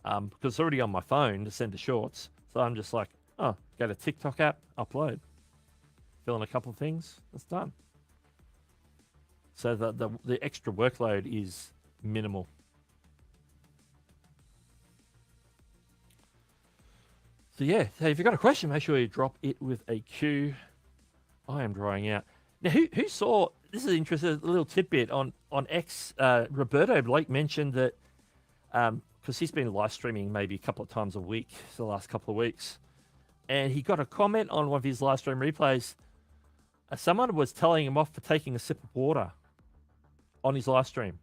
because it's already on my phone to send to shorts. So I'm just like, go to TikTok app, upload, fill in a couple of things, it's done. So the extra workload is minimal. So yeah, so if you've got a question, make sure you drop it with a Q. I am drying out. Now, who saw, this is interesting, a little tidbit on X, Roberto Blake mentioned that, because he's been live streaming maybe a couple of times a week for the last couple of weeks, and he got a comment on one of his live stream replays. Someone was telling him off for taking a sip of water on his live stream.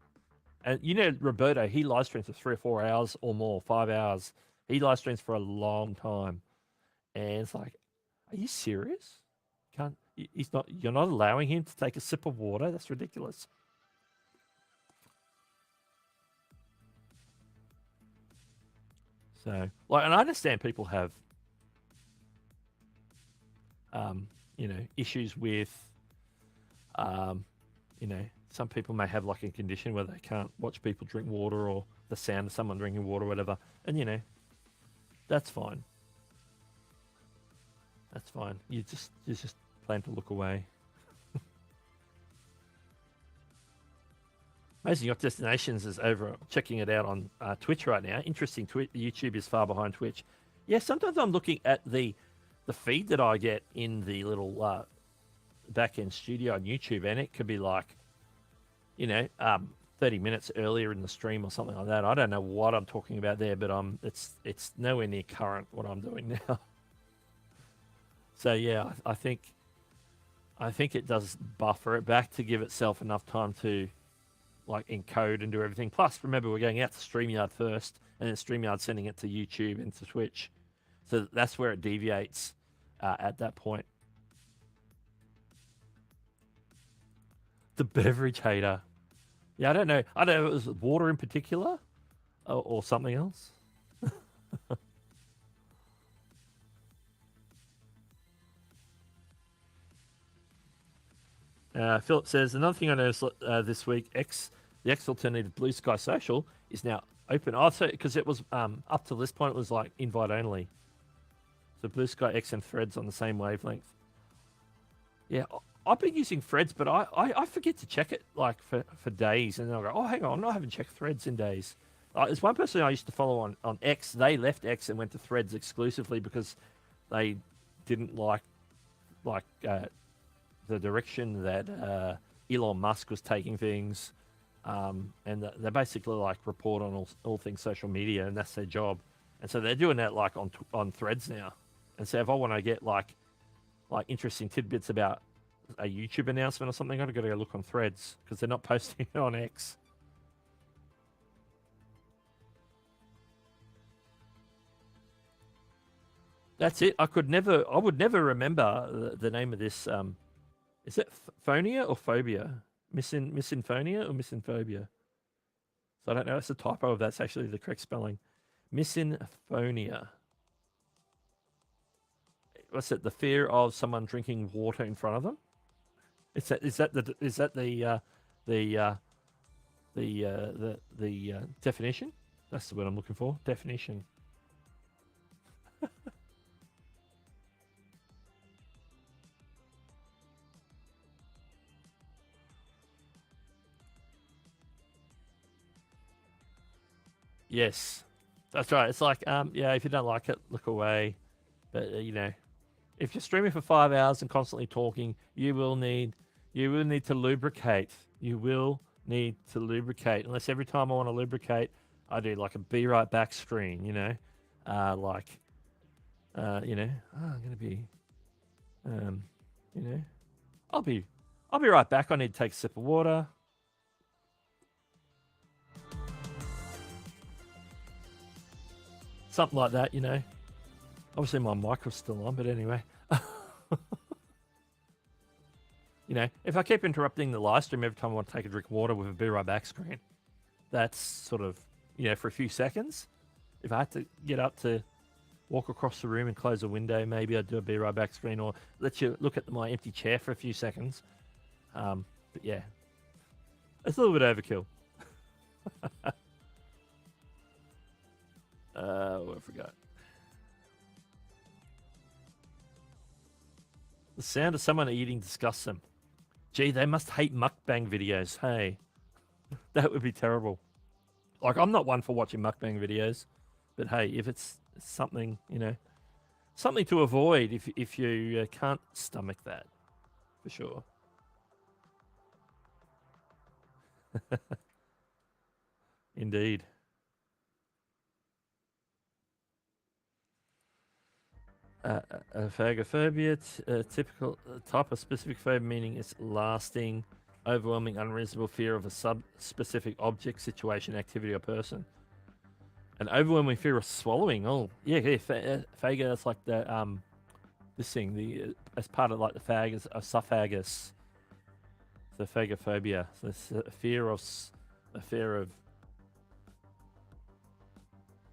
And Roberto, he live streams for 3 or 4 hours or more, 5 hours. He live streams for a long time. And it's like, are you serious? You're not allowing him to take a sip of water? That's ridiculous. So, and I understand people have, issues with, some people may have like a condition where they can't watch people drink water or the sound of someone drinking water or whatever. And, that's fine. That's fine. You just plan to look away. Amazing Yacht Destinations is over checking it out on Twitch right now. Interesting. YouTube is far behind Twitch. Yeah, sometimes I'm looking at the feed that I get in the little back-end studio on YouTube, and it could be like, 30 30 minutes earlier in the stream or something like that. I don't know what I'm talking about there, but it's nowhere near current what I'm doing now. So yeah, I think it does buffer it back to give itself enough time to like encode and do everything. Plus, remember, we're going out to StreamYard first, and then StreamYard sending it to YouTube and to Twitch. So that's where it deviates at that point. The beverage hater. Yeah, I don't know. I don't know if it was water in particular or something else. Philip says, another thing I noticed this week, the X alternative Blue Sky Social is now open. Also, because it was up to this point, it was like invite only. So Blue Sky X and Threads on the same wavelength. Yeah, I've been using Threads, but I forget to check it like for days, and then I'll go, oh, hang on, I haven't checked Threads in days. There's one person I used to follow on X. They left X and went to Threads exclusively because they didn't like the direction that Elon Musk was taking things, and they basically like report on all things social media, and that's their job. And so they're doing that like on Threads now. And so if I want to get like interesting tidbits about a YouTube announcement or something, I've got to go look on Threads because they're not posting it on X. That's it. I would never remember the name of this. Is it phonia or phobia? Misinphonia or misinphobia? So I don't know. It's a typo if that's actually the correct spelling. Misinphonia. What's it? The fear of someone drinking water in front of them? Is that the definition? That's the word I'm looking for. Definition. Yes, that's right. It's like, yeah, if you don't like it, look away. But if you're streaming for 5 hours and constantly talking, you will need to lubricate. You will need to lubricate. Unless every time I want to lubricate, I do like a be right back screen. I'm gonna be, I'll be right back. I need to take a sip of water. Something like that, Obviously, my mic was still on, but anyway. If I keep interrupting the live stream every time I want to take a drink of water with a be right back screen, that's sort of, for a few seconds. If I had to get up to walk across the room and close a window, maybe I'd do a be right back screen or let you look at my empty chair for a few seconds. But yeah, it's a little bit overkill. I forgot. The sound of someone eating disgusts them. Gee, they must hate mukbang videos. Hey, that would be terrible. Like, I'm not one for watching mukbang videos, but hey, if it's something, something to avoid if you can't stomach that, for sure. Indeed. Phagophobia, typical type of specific phobia, meaning it's lasting, overwhelming, unreasonable fear of a sub-specific object, situation, activity, or person. An overwhelming fear of swallowing. Oh, yeah. Phago, that's like the this thing, as part of like the phag, esophagus. So phagophobia. So it's a fear of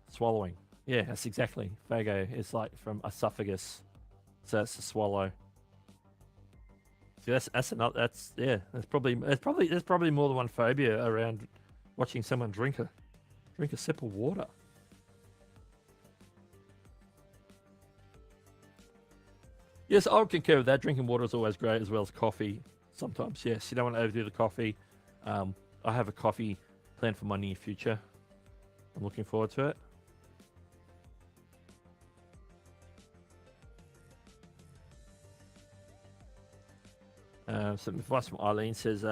swallowing. Yeah, that's exactly. Phago is like from esophagus, so that's to swallow. So that's another. There's probably more than one phobia around watching someone drink a sip of water. Yes, I'll concur with that. Drinking water is always great, as well as coffee. Sometimes, yes, you don't want to overdo the coffee. I have a coffee planned for my near future. I'm looking forward to it. Some advice from Eileen says,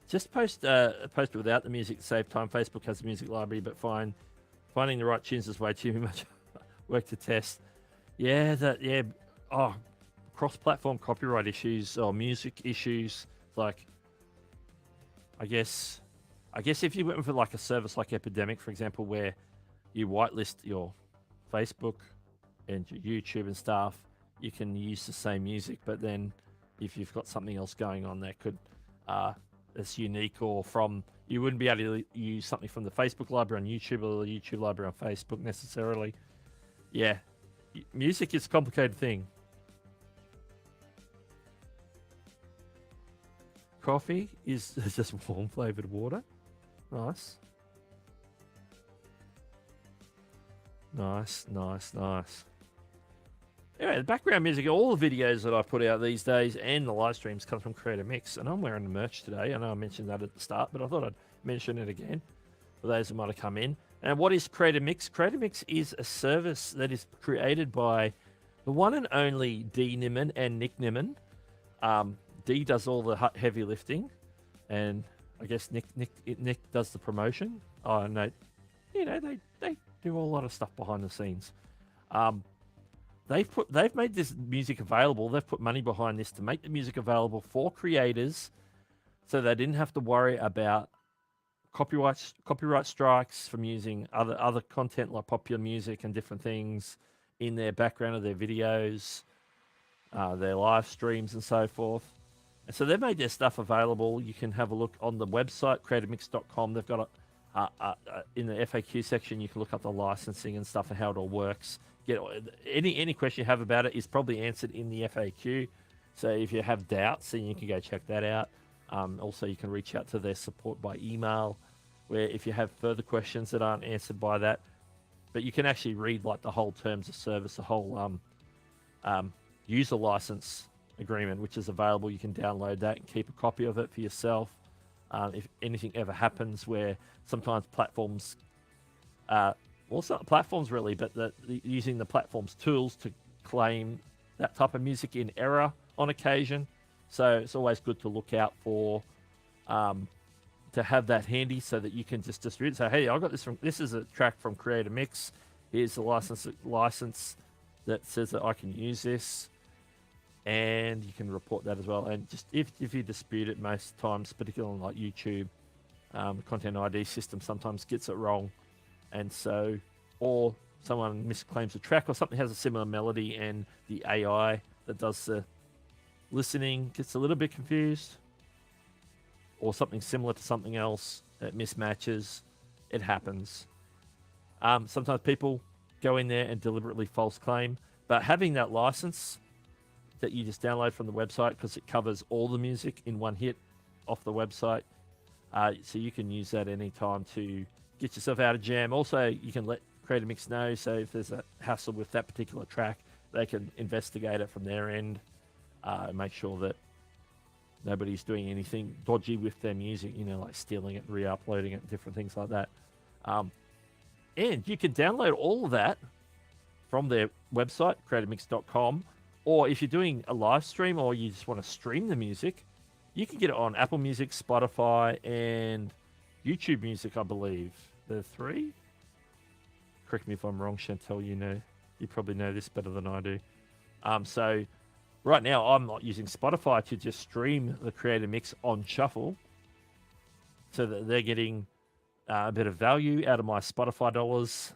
Just post it without the music to save time. Facebook has a music library, but finding the right tunes is way too much work to test. Yeah. Oh, cross-platform copyright issues or music issues. Like, I guess if you went for like a service like Epidemic, for example, where you whitelist your Facebook and your YouTube and stuff, you can use the same music. But then, if you've got something else going on that could that's unique or from, you wouldn't be able to use something from the Facebook library on YouTube or the YouTube library on Facebook necessarily. Yeah, music is a complicated thing. Coffee is just warm flavored water. Nice. Anyway, the background music, all the videos that I put out these days and the live streams come from Creator Mix, and I'm wearing the merch today. I know I mentioned that at the start, but I thought I'd mention it again for those who might have come in. And what is Creator Mix? Creator Mix is a service that is created by the one and only D Nimmin and Nick Nimmin. D does all the heavy lifting, and I guess Nick does the promotion. Oh no, they do a lot of stuff behind the scenes. They've made this music available. They've put money behind this to make the music available for creators, so they didn't have to worry about copyright strikes from using other content like popular music and different things in their background of their videos, their live streams and so forth. And so they've made their stuff available. You can have a look on the website, creatormix.com. They've got in the FAQ section, you can look up the licensing and stuff and how it all works. Get any question you have about it is probably answered in the FAQ. So if you have doubts, then you can go check that out. Also, you can reach out to their support by email, where if you have further questions that aren't answered by that, but you can actually read like the whole terms of service, the whole user license agreement, which is available. You can download that and keep a copy of it for yourself. If anything ever happens where sometimes platforms, well, it's not platforms really, but using the platform's tools to claim that type of music in error on occasion. So it's always good to look out for, to have that handy so that you can just distribute it. So, hey, I got this is a track from Creator Mix. Here's the license that says that I can use this. And you can report that as well. And just if you dispute it, most times, particularly on like YouTube, the content ID system sometimes gets it wrong. And so, or someone misclaims a track or something has a similar melody and the AI that does the listening gets a little bit confused, or something similar to something else that mismatches. It happens. Sometimes people go in there and deliberately false claim, but having that license that you just download from the website, because it covers all the music in one hit off the website, so you can use that anytime to get yourself out of jam. Also, you can let Creator Mix know, so if there's a hassle with that particular track, they can investigate it from their end, and make sure that nobody's doing anything dodgy with their music, like stealing it, re-uploading it, different things like that. And you can download all of that from their website, creatormix.com, or if you're doing a live stream or you just want to stream the music, you can get it on Apple Music, Spotify, and YouTube Music, I believe. The three? Correct me if I'm wrong, Chantel, you probably know this better than I do. So right now I'm not using Spotify to just stream the Creator Mix on shuffle, so that they're getting a bit of value out of my Spotify dollars,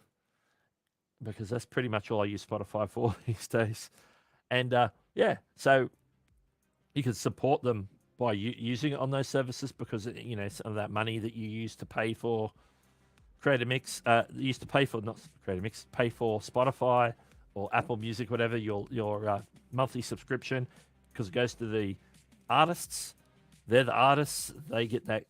because that's pretty much all I use Spotify for these days. And so you can support them by using it on those services, because some of that money that you use to pay for Creator Mix, used to pay for, not Creator Mix, pay for Spotify or Apple Music, whatever, your monthly subscription, because it goes to the artists. They're the artists. They get that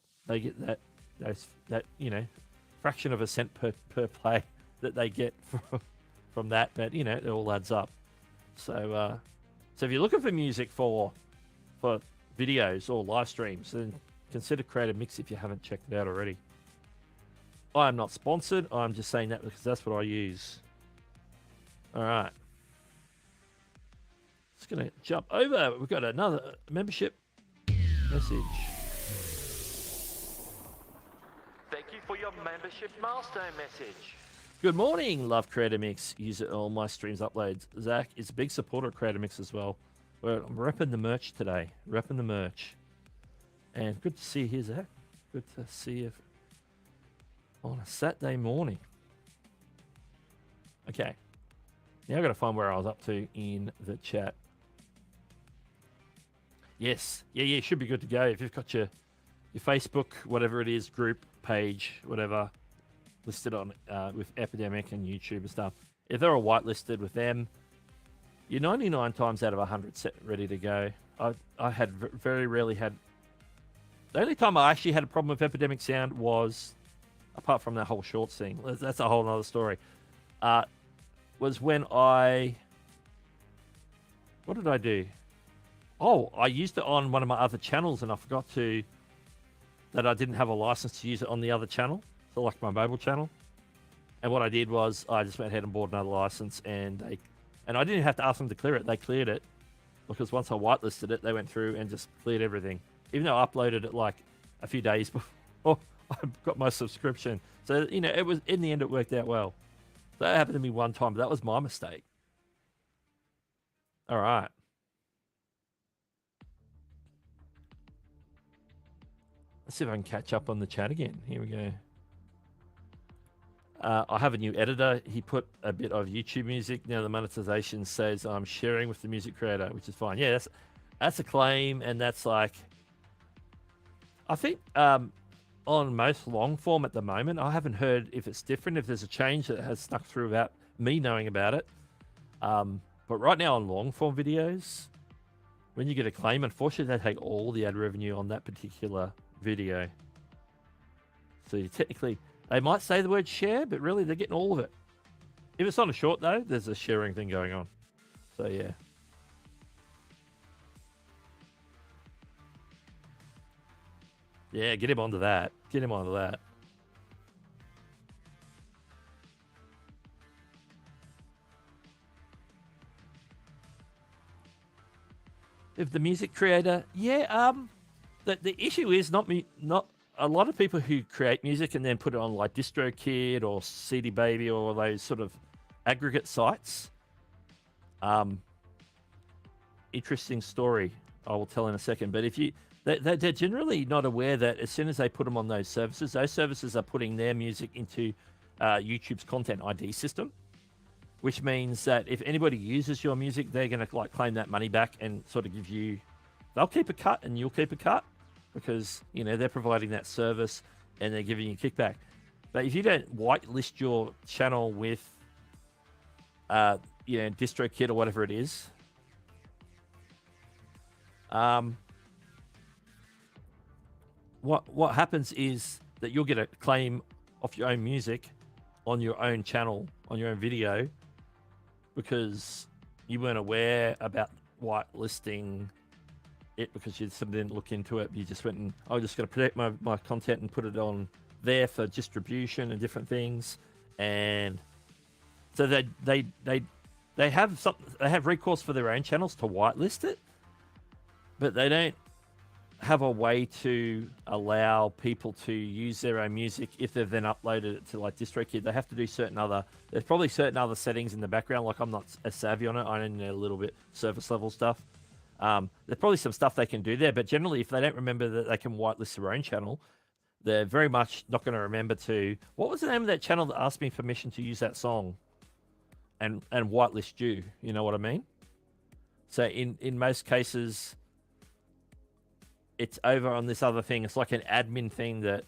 fraction of a cent per play that they get from that. But it all adds up. So if you're looking for music for videos or live streams, then consider Creator Mix if you haven't checked it out already. I am not sponsored. I'm just saying that because that's what I use. All right. Just going to jump over. We've got another membership message. membership milestone message. Good morning, love Creator Mix. Use it on all my streams uploads. Zach is a big supporter of Creator Mix as well. I'm repping the merch today. Repping the merch. And good to see you here, Zach. Good to see you on a Saturday morning. Okay. Now I've got to find where I was up to in the chat. Yes. Yeah, should be good to go. If you've got your Facebook, whatever it is, group, page, whatever, listed on with Epidemic and YouTube and stuff. If they're all whitelisted with them, you're 99 times out of 100 set ready to go. I had very rarely had... The only time I actually had a problem with Epidemic Sound was, apart from that whole shorts thing, that's a whole other story, was when what did I do? Oh, I used it on one of my other channels and I forgot that I didn't have a license to use it on the other channel, so like my mobile channel. And what I did was I just went ahead and bought another license, and I didn't have to ask them to clear it. They cleared it because once I whitelisted it, they went through and just cleared everything. Even though I uploaded it like a few days before I got my subscription. So, it was, in the end, it worked out well. That happened to me one time, but that was my mistake. All right. Let's see if I can catch up on the chat again. Here we go. I have a new editor. He put a bit of YouTube music. Now the monetization says I'm sharing with the music creator, which is fine. Yeah, that's a claim, and that's like... I think on most long form at the moment, I haven't heard if it's different, if there's a change that has snuck through without me knowing about it. But right now on long form videos, when you get a claim, unfortunately, they take all the ad revenue on that particular video. So you technically, they might say the word share, but really they're getting all of it. If it's on a short though, there's a sharing thing going on. So yeah. Yeah, get him onto that. Get him onto that. If the music creator, yeah, the issue is not a lot of people who create music and then put it on like DistroKid or CD Baby or those sort of aggregate sites. Interesting story I will tell in a second. But if they're generally not aware that as soon as they put them on those services are putting their music into YouTube's content ID system, which means that if anybody uses your music, they're going to like claim that money back and sort of give you, they'll keep a cut and you'll keep a cut because, they're providing that service and they're giving you a kickback. But if you don't whitelist your channel with, DistroKid or whatever it is, what happens is that you'll get a claim off your own music on your own channel, on your own video, because you weren't aware about whitelisting it because you just didn't look into it. You just went and, I'm just going to protect my content and put it on there for distribution and different things. And so they have recourse for their own channels to whitelist it, but they don't have a way to allow people to use their own music if they've then uploaded it to like DistroKid. They have to do there's probably certain other settings in the background. Like I'm not as savvy on it. I only know a little bit service level stuff. There's probably some stuff they can do there, but generally if they don't remember that they can whitelist their own channel, they're very much not going to remember what was the name of that channel that asked me permission to use that song and whitelist you? You know what I mean? So in most cases, it's over on this other thing. It's like an admin thing that,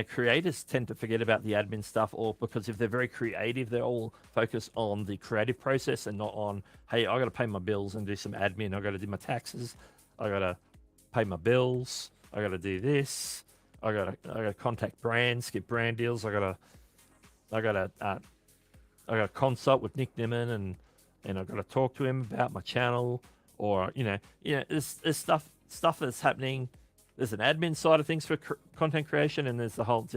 creators tend to forget about the admin stuff, or because if they're very creative, they're all focused on the creative process and not on, hey, I got to pay my bills and do some admin. I got to do my taxes. I got to pay my bills. I got to do this. I got to contact brands, get brand deals. I got to consult with Nick Nimmin and I've got to talk to him about my channel, or, there's stuff that's happening. There's an admin side of things for content creation, and there's the whole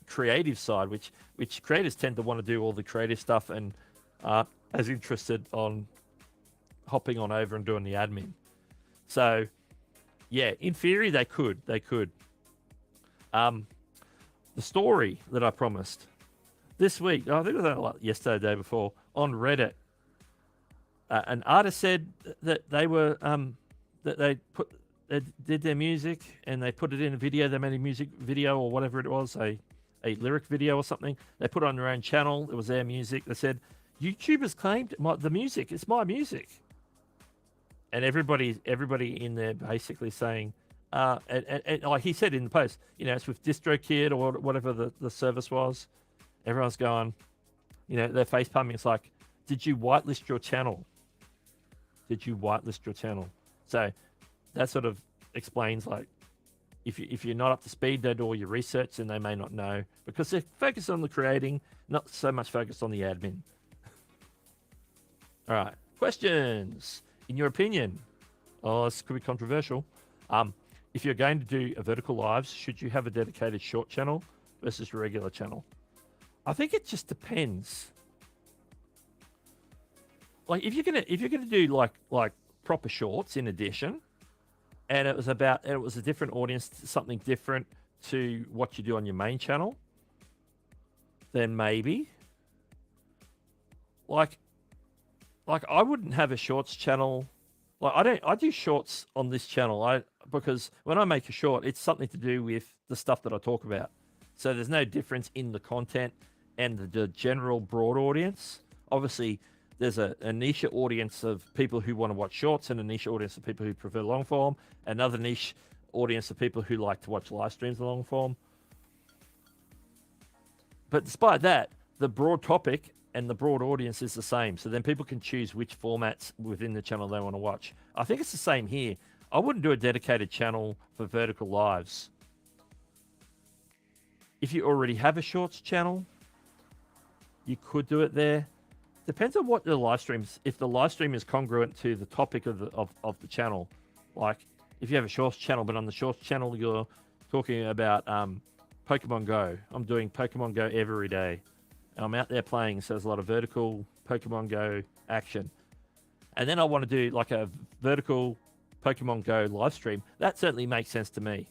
creative side, which creators tend to want to do all the creative stuff and as interested on hopping on over and doing the admin. So, yeah, in theory they could. The the story that I promised this week, I think it was like yesterday, the day before, on Reddit. An artist said that they were that they did their music and they put it in a video. They made a music video or whatever it was, a lyric video or something. They put it on their own channel. It was their music. They said, YouTube has claimed the music. It's my music. And everybody in there basically saying, and like he said in the post, it's with DistroKid or whatever the service was. Everyone's going, they're face palming. It's like, did you whitelist your channel? Did you whitelist your channel? So that sort of explains, like, if you're not up to speed, they do all your research and they may not know because they're focused on the creating, not so much focused on the admin. All right, questions. In your opinion, this could be controversial. If you're going to do a vertical lives, should you have a dedicated short channel versus your regular channel? I think it just depends. Like if you're gonna do like proper shorts in addition, and it was a different audience, something different to what you do on your main channel, then maybe. Like I wouldn't have a shorts channel. Like I do shorts on this channel. Because when I make a short, it's something to do with the stuff that I talk about. So there's no difference in the content and the general broad audience. Obviously, there's a niche audience of people who want to watch shorts and a niche audience of people who prefer long form, another niche audience of people who like to watch live streams in long form. But despite that, the broad topic and the broad audience is the same. So then people can choose which formats within the channel they want to watch. I think it's the same here. I wouldn't do a dedicated channel for vertical lives. If you already have a shorts channel, you could do it there. Depends on what the live streams. If the live stream is congruent to the topic of the channel, like if you have a shorts channel, but on the shorts channel you're talking about Pokemon Go. I'm doing Pokemon Go every day. And I'm out there playing, so there's a lot of vertical Pokemon Go action. And then I want to do like a vertical Pokemon Go live stream. That certainly makes sense to me.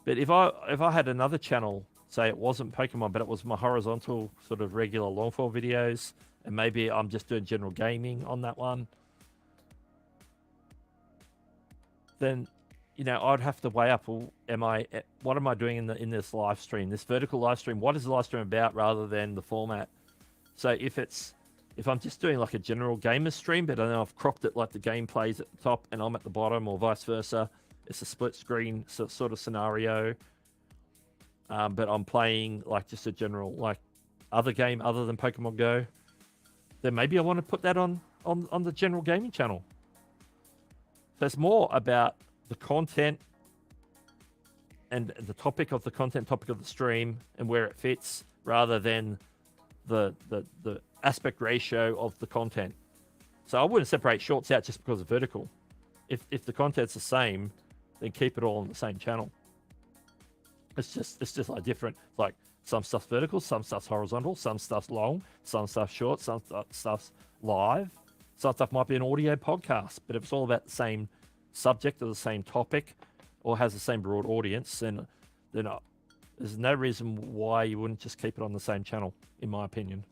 But if I had another channel, say it wasn't Pokemon, but it was my horizontal sort of regular long form videos, and maybe I'm just doing general gaming on that one, then I'd have to weigh up, well, what am I doing in this live stream, this vertical live stream? What is the live stream about rather than the format? So if I'm just doing like a general gamer stream, but I know I've cropped it like the game plays at the top and I'm at the bottom, or vice versa, it's a split screen sort of scenario. But I'm playing like just a general like other game other than Pokemon Go, then maybe I want to put that on the general gaming channel. So it's more about the content and the topic of the content, topic of the stream, and where it fits, rather than the aspect ratio of the content. So I wouldn't separate shorts out just because of vertical. If the content's the same, then keep it all on the same channel. It's just like different. Like some stuff's vertical, some stuff's horizontal, some stuff's long, some stuff's short, some stuff's live. Some stuff might be an audio podcast, but if it's all about the same subject or the same topic, or has the same broad audience, then there's no reason why you wouldn't just keep it on the same channel, in my opinion.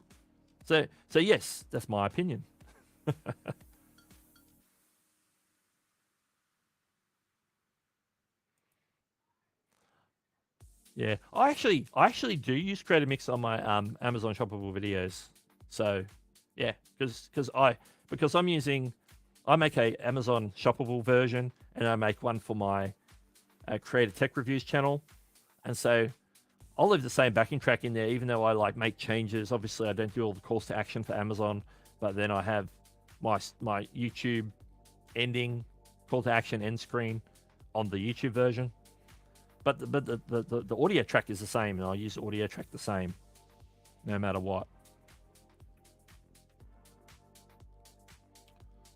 So yes, that's my opinion. Yeah, I actually do use Creator Mix on my Amazon shoppable videos. So yeah, because I make a Amazon shoppable version, and I make one for my Creator Tech Reviews channel, and so I'll leave the same backing track in there, even though I like make changes. Obviously, I don't do all the calls to action for Amazon, but then I have my YouTube ending call to action end screen on the YouTube version. But the audio track is the same, and I use audio track the same, no matter what.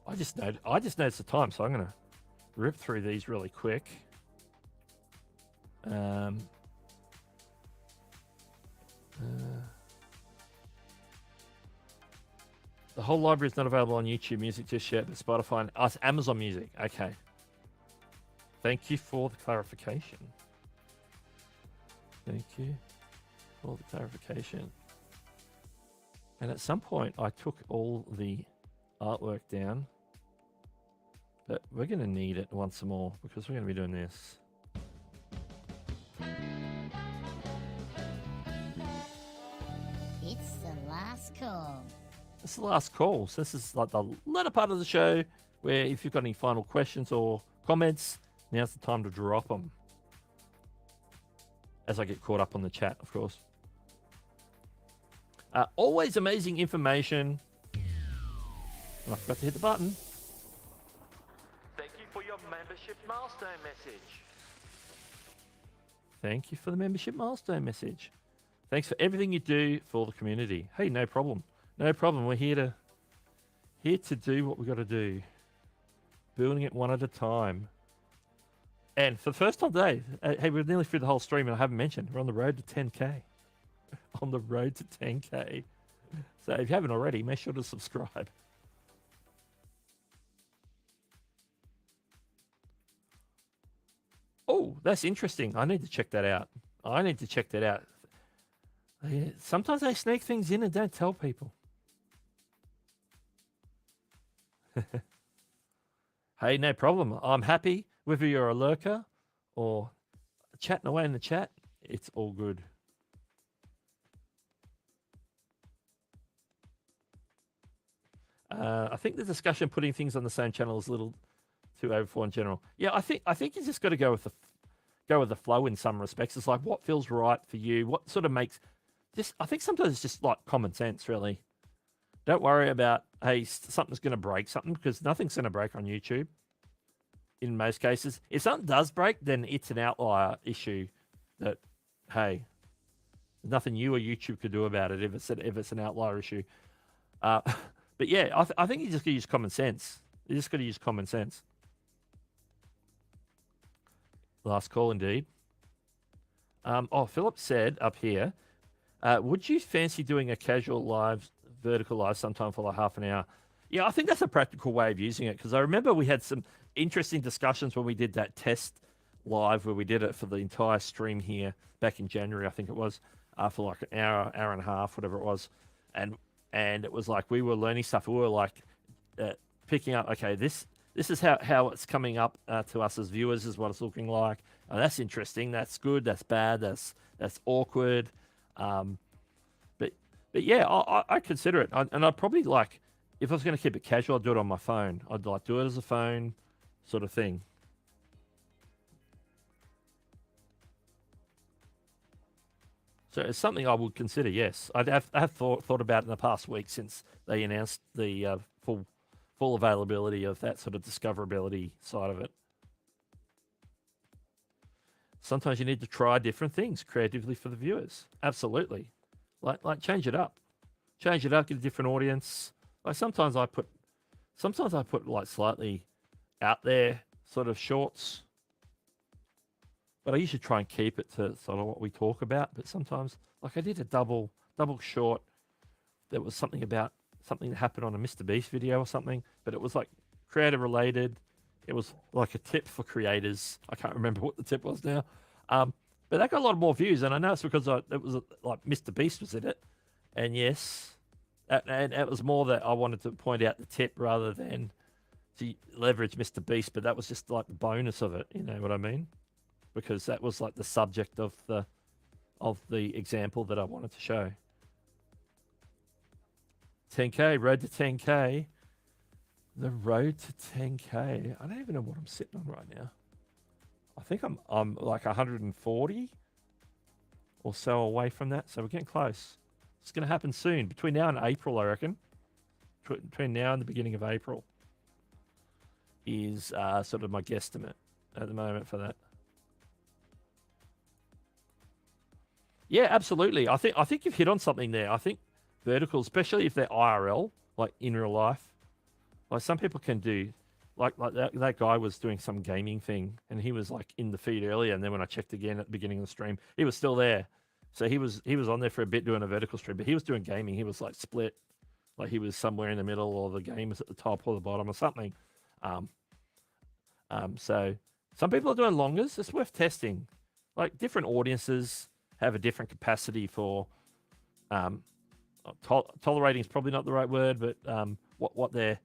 I just noticed the time, so I'm gonna rip through these really quick. The whole library is not available on YouTube Music just yet, but Spotify and it's Amazon Music. Okay. Thank you for the clarification. Thank you for the clarification. And at some point, I took all the artwork down, but we're going to need it once more because we're going to be doing this. It's the last call. This is the last call. So this is like the latter part of the show where if you've got any final questions or comments, now's the time to drop them. As I get caught up on the chat, of course. Always amazing information. And I forgot to hit the button. Thank you for your membership milestone message. Thank you for the membership milestone message. Thanks for everything you do for the community. Hey, no problem. No problem. We're here to do what we got to do. Building it one at a time. And for the first time today, hey, we're nearly through the whole stream and I haven't mentioned, we're on the road to 10K. On the road to 10K. So if you haven't already, make sure to subscribe. Oh, that's interesting. I need to check that out. Yeah, sometimes they sneak things in and don't tell people. Hey, no problem. I'm happy whether you're a lurker or chatting away in the chat. It's all good. I think the discussion putting things on the same channel is a little too overflow in general. Yeah, I think you just got to go with the flow in some respects. It's like what feels right for you. What sort of makes just. I think sometimes it's just like common sense, really. Don't worry about hey something's going to break something because nothing's going to break on YouTube. In most cases, if something does break, then it's an outlier issue. That hey, there's nothing you or YouTube could do about it if it's an outlier issue. But yeah, I think you just got to use common sense. You just got to use common sense. Last call indeed. Philip said up here, would you fancy doing a casual live, vertical live sometime for like half an hour? Yeah, I think that's a practical way of using it because I remember we had some interesting discussions when we did that test live where we did it for the entire stream here back in January, I think it was, for like an hour and a half, whatever it was. And it was like we were learning stuff. We were like picking up, okay, this is how it's coming up to us as viewers is what it's looking like. Oh, that's interesting. That's good. That's bad. That's awkward. But yeah, I consider it. And I'd probably like, if I was going to keep it casual, I'd do it on my phone. I'd like do it as a phone sort of thing. So it's something I would consider, yes. I have thought about it in the past week since they announced the full availability of that sort of discoverability side of it. Sometimes you need to try different things creatively for the viewers. Absolutely. Like change it up. Change it up, get a different audience. Like sometimes I put like slightly out there sort of shorts. But I usually try and keep it to sort of what we talk about. But sometimes, like I did a double short. That was something about something that happened on a Mr. Beast video or something. But it was like creator related. It was like a tip for creators. I can't remember what the tip was now. But that got a lot more views. And I know it's because it was like Mr. Beast was in it. And yes, and it was more that I wanted to point out the tip rather than to leverage Mr. Beast. But that was just like the bonus of it. You know what I mean? Because that was like the subject of the example that I wanted to show. 10K, road to 10K. The road to 10K. I don't even know what I'm sitting on right now. I think I'm like 140 or so away from that. So we're getting close. It's going to happen soon. Between now and April, I reckon. Between now and the beginning of April is sort of my guesstimate at the moment for that. Yeah, absolutely. I think you've hit on something there. I think vertical, especially if they're IRL, like in real life, like some people can do, like that guy was doing some gaming thing, and he was like in the feed earlier, and then when I checked again at the beginning of the stream, he was still there. So he was on there for a bit doing a vertical stream, but he was doing gaming. He was like split, like he was somewhere in the middle, or the game was at the top or the bottom or something. So some people are doing longers. It's worth testing, like different audiences. have a different capacity for tolerating is probably not the right word, but what they're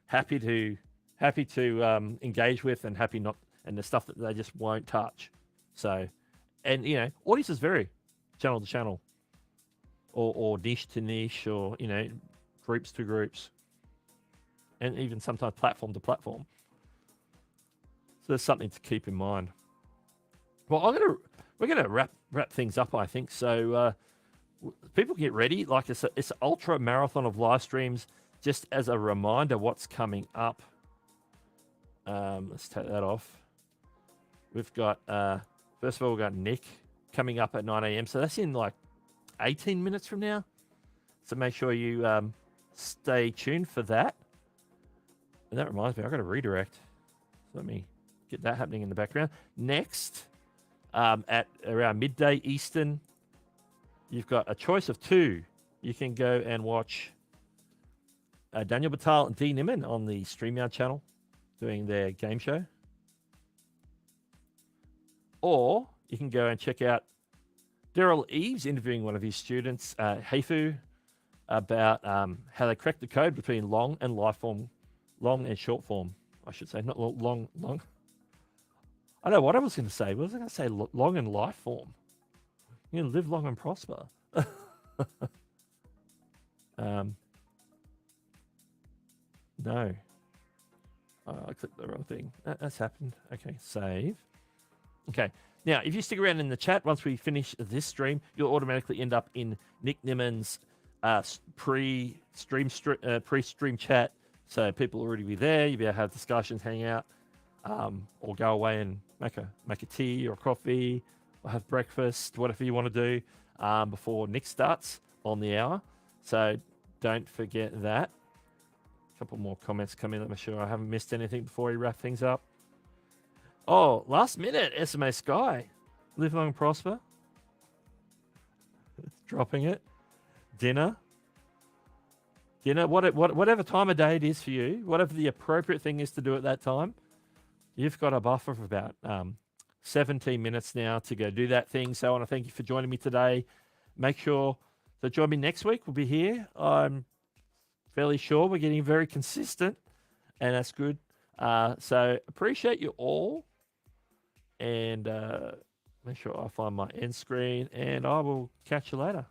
happy to engage with and happy not, and the stuff that they just won't touch. So, and audiences vary, channel to channel, or niche to niche, or groups to groups, and even sometimes platform to platform. So there's something to keep in mind. Well, we're gonna wrap things up, I think. So people get ready. Like it's an ultra marathon of live streams. Just as a reminder, what's coming up. Let's take that off. We've got first of all, we've got Nick coming up at 9 a.m. So that's in like 18 minutes from now. So make sure you stay tuned for that. And that reminds me, I've got to redirect. So let me get that happening in the background. Next, at around midday Eastern, you've got a choice of two. You can go and watch Daniel Batal and Dee Nimmin on the StreamYard channel doing their game show. Or you can go and check out Daryl Eves interviewing one of his students, Heifu, about how they crack the code between long and short form, I should say. Not long. I know what I was going to say. What was I going to say? Long and life form. You can live long and prosper. No. I clicked the wrong thing. That's happened. Okay, save. Okay. Now, if you stick around in the chat, once we finish this stream, you'll automatically end up in Nick Nimmin's pre-stream chat. So people will already be there. You'll be able to have discussions, hang out, or go away and make a tea or coffee, or have breakfast, whatever you want to do before Nick starts on the hour. So don't forget that. A couple more comments come in. Let me make sure I haven't missed anything before we wrap things up. Oh, last minute, SMA Sky. Live long and prosper. Dropping it. Dinner. Whatever time of day it is for you, whatever the appropriate thing is to do at that time, you've got a buffer of about 17 minutes now to go do that thing. So I want to thank you for joining me today. Make sure to join me next week. We'll be here. I'm fairly sure we're getting very consistent, and that's good. So appreciate you all. And make sure I find my end screen, and I will catch you later.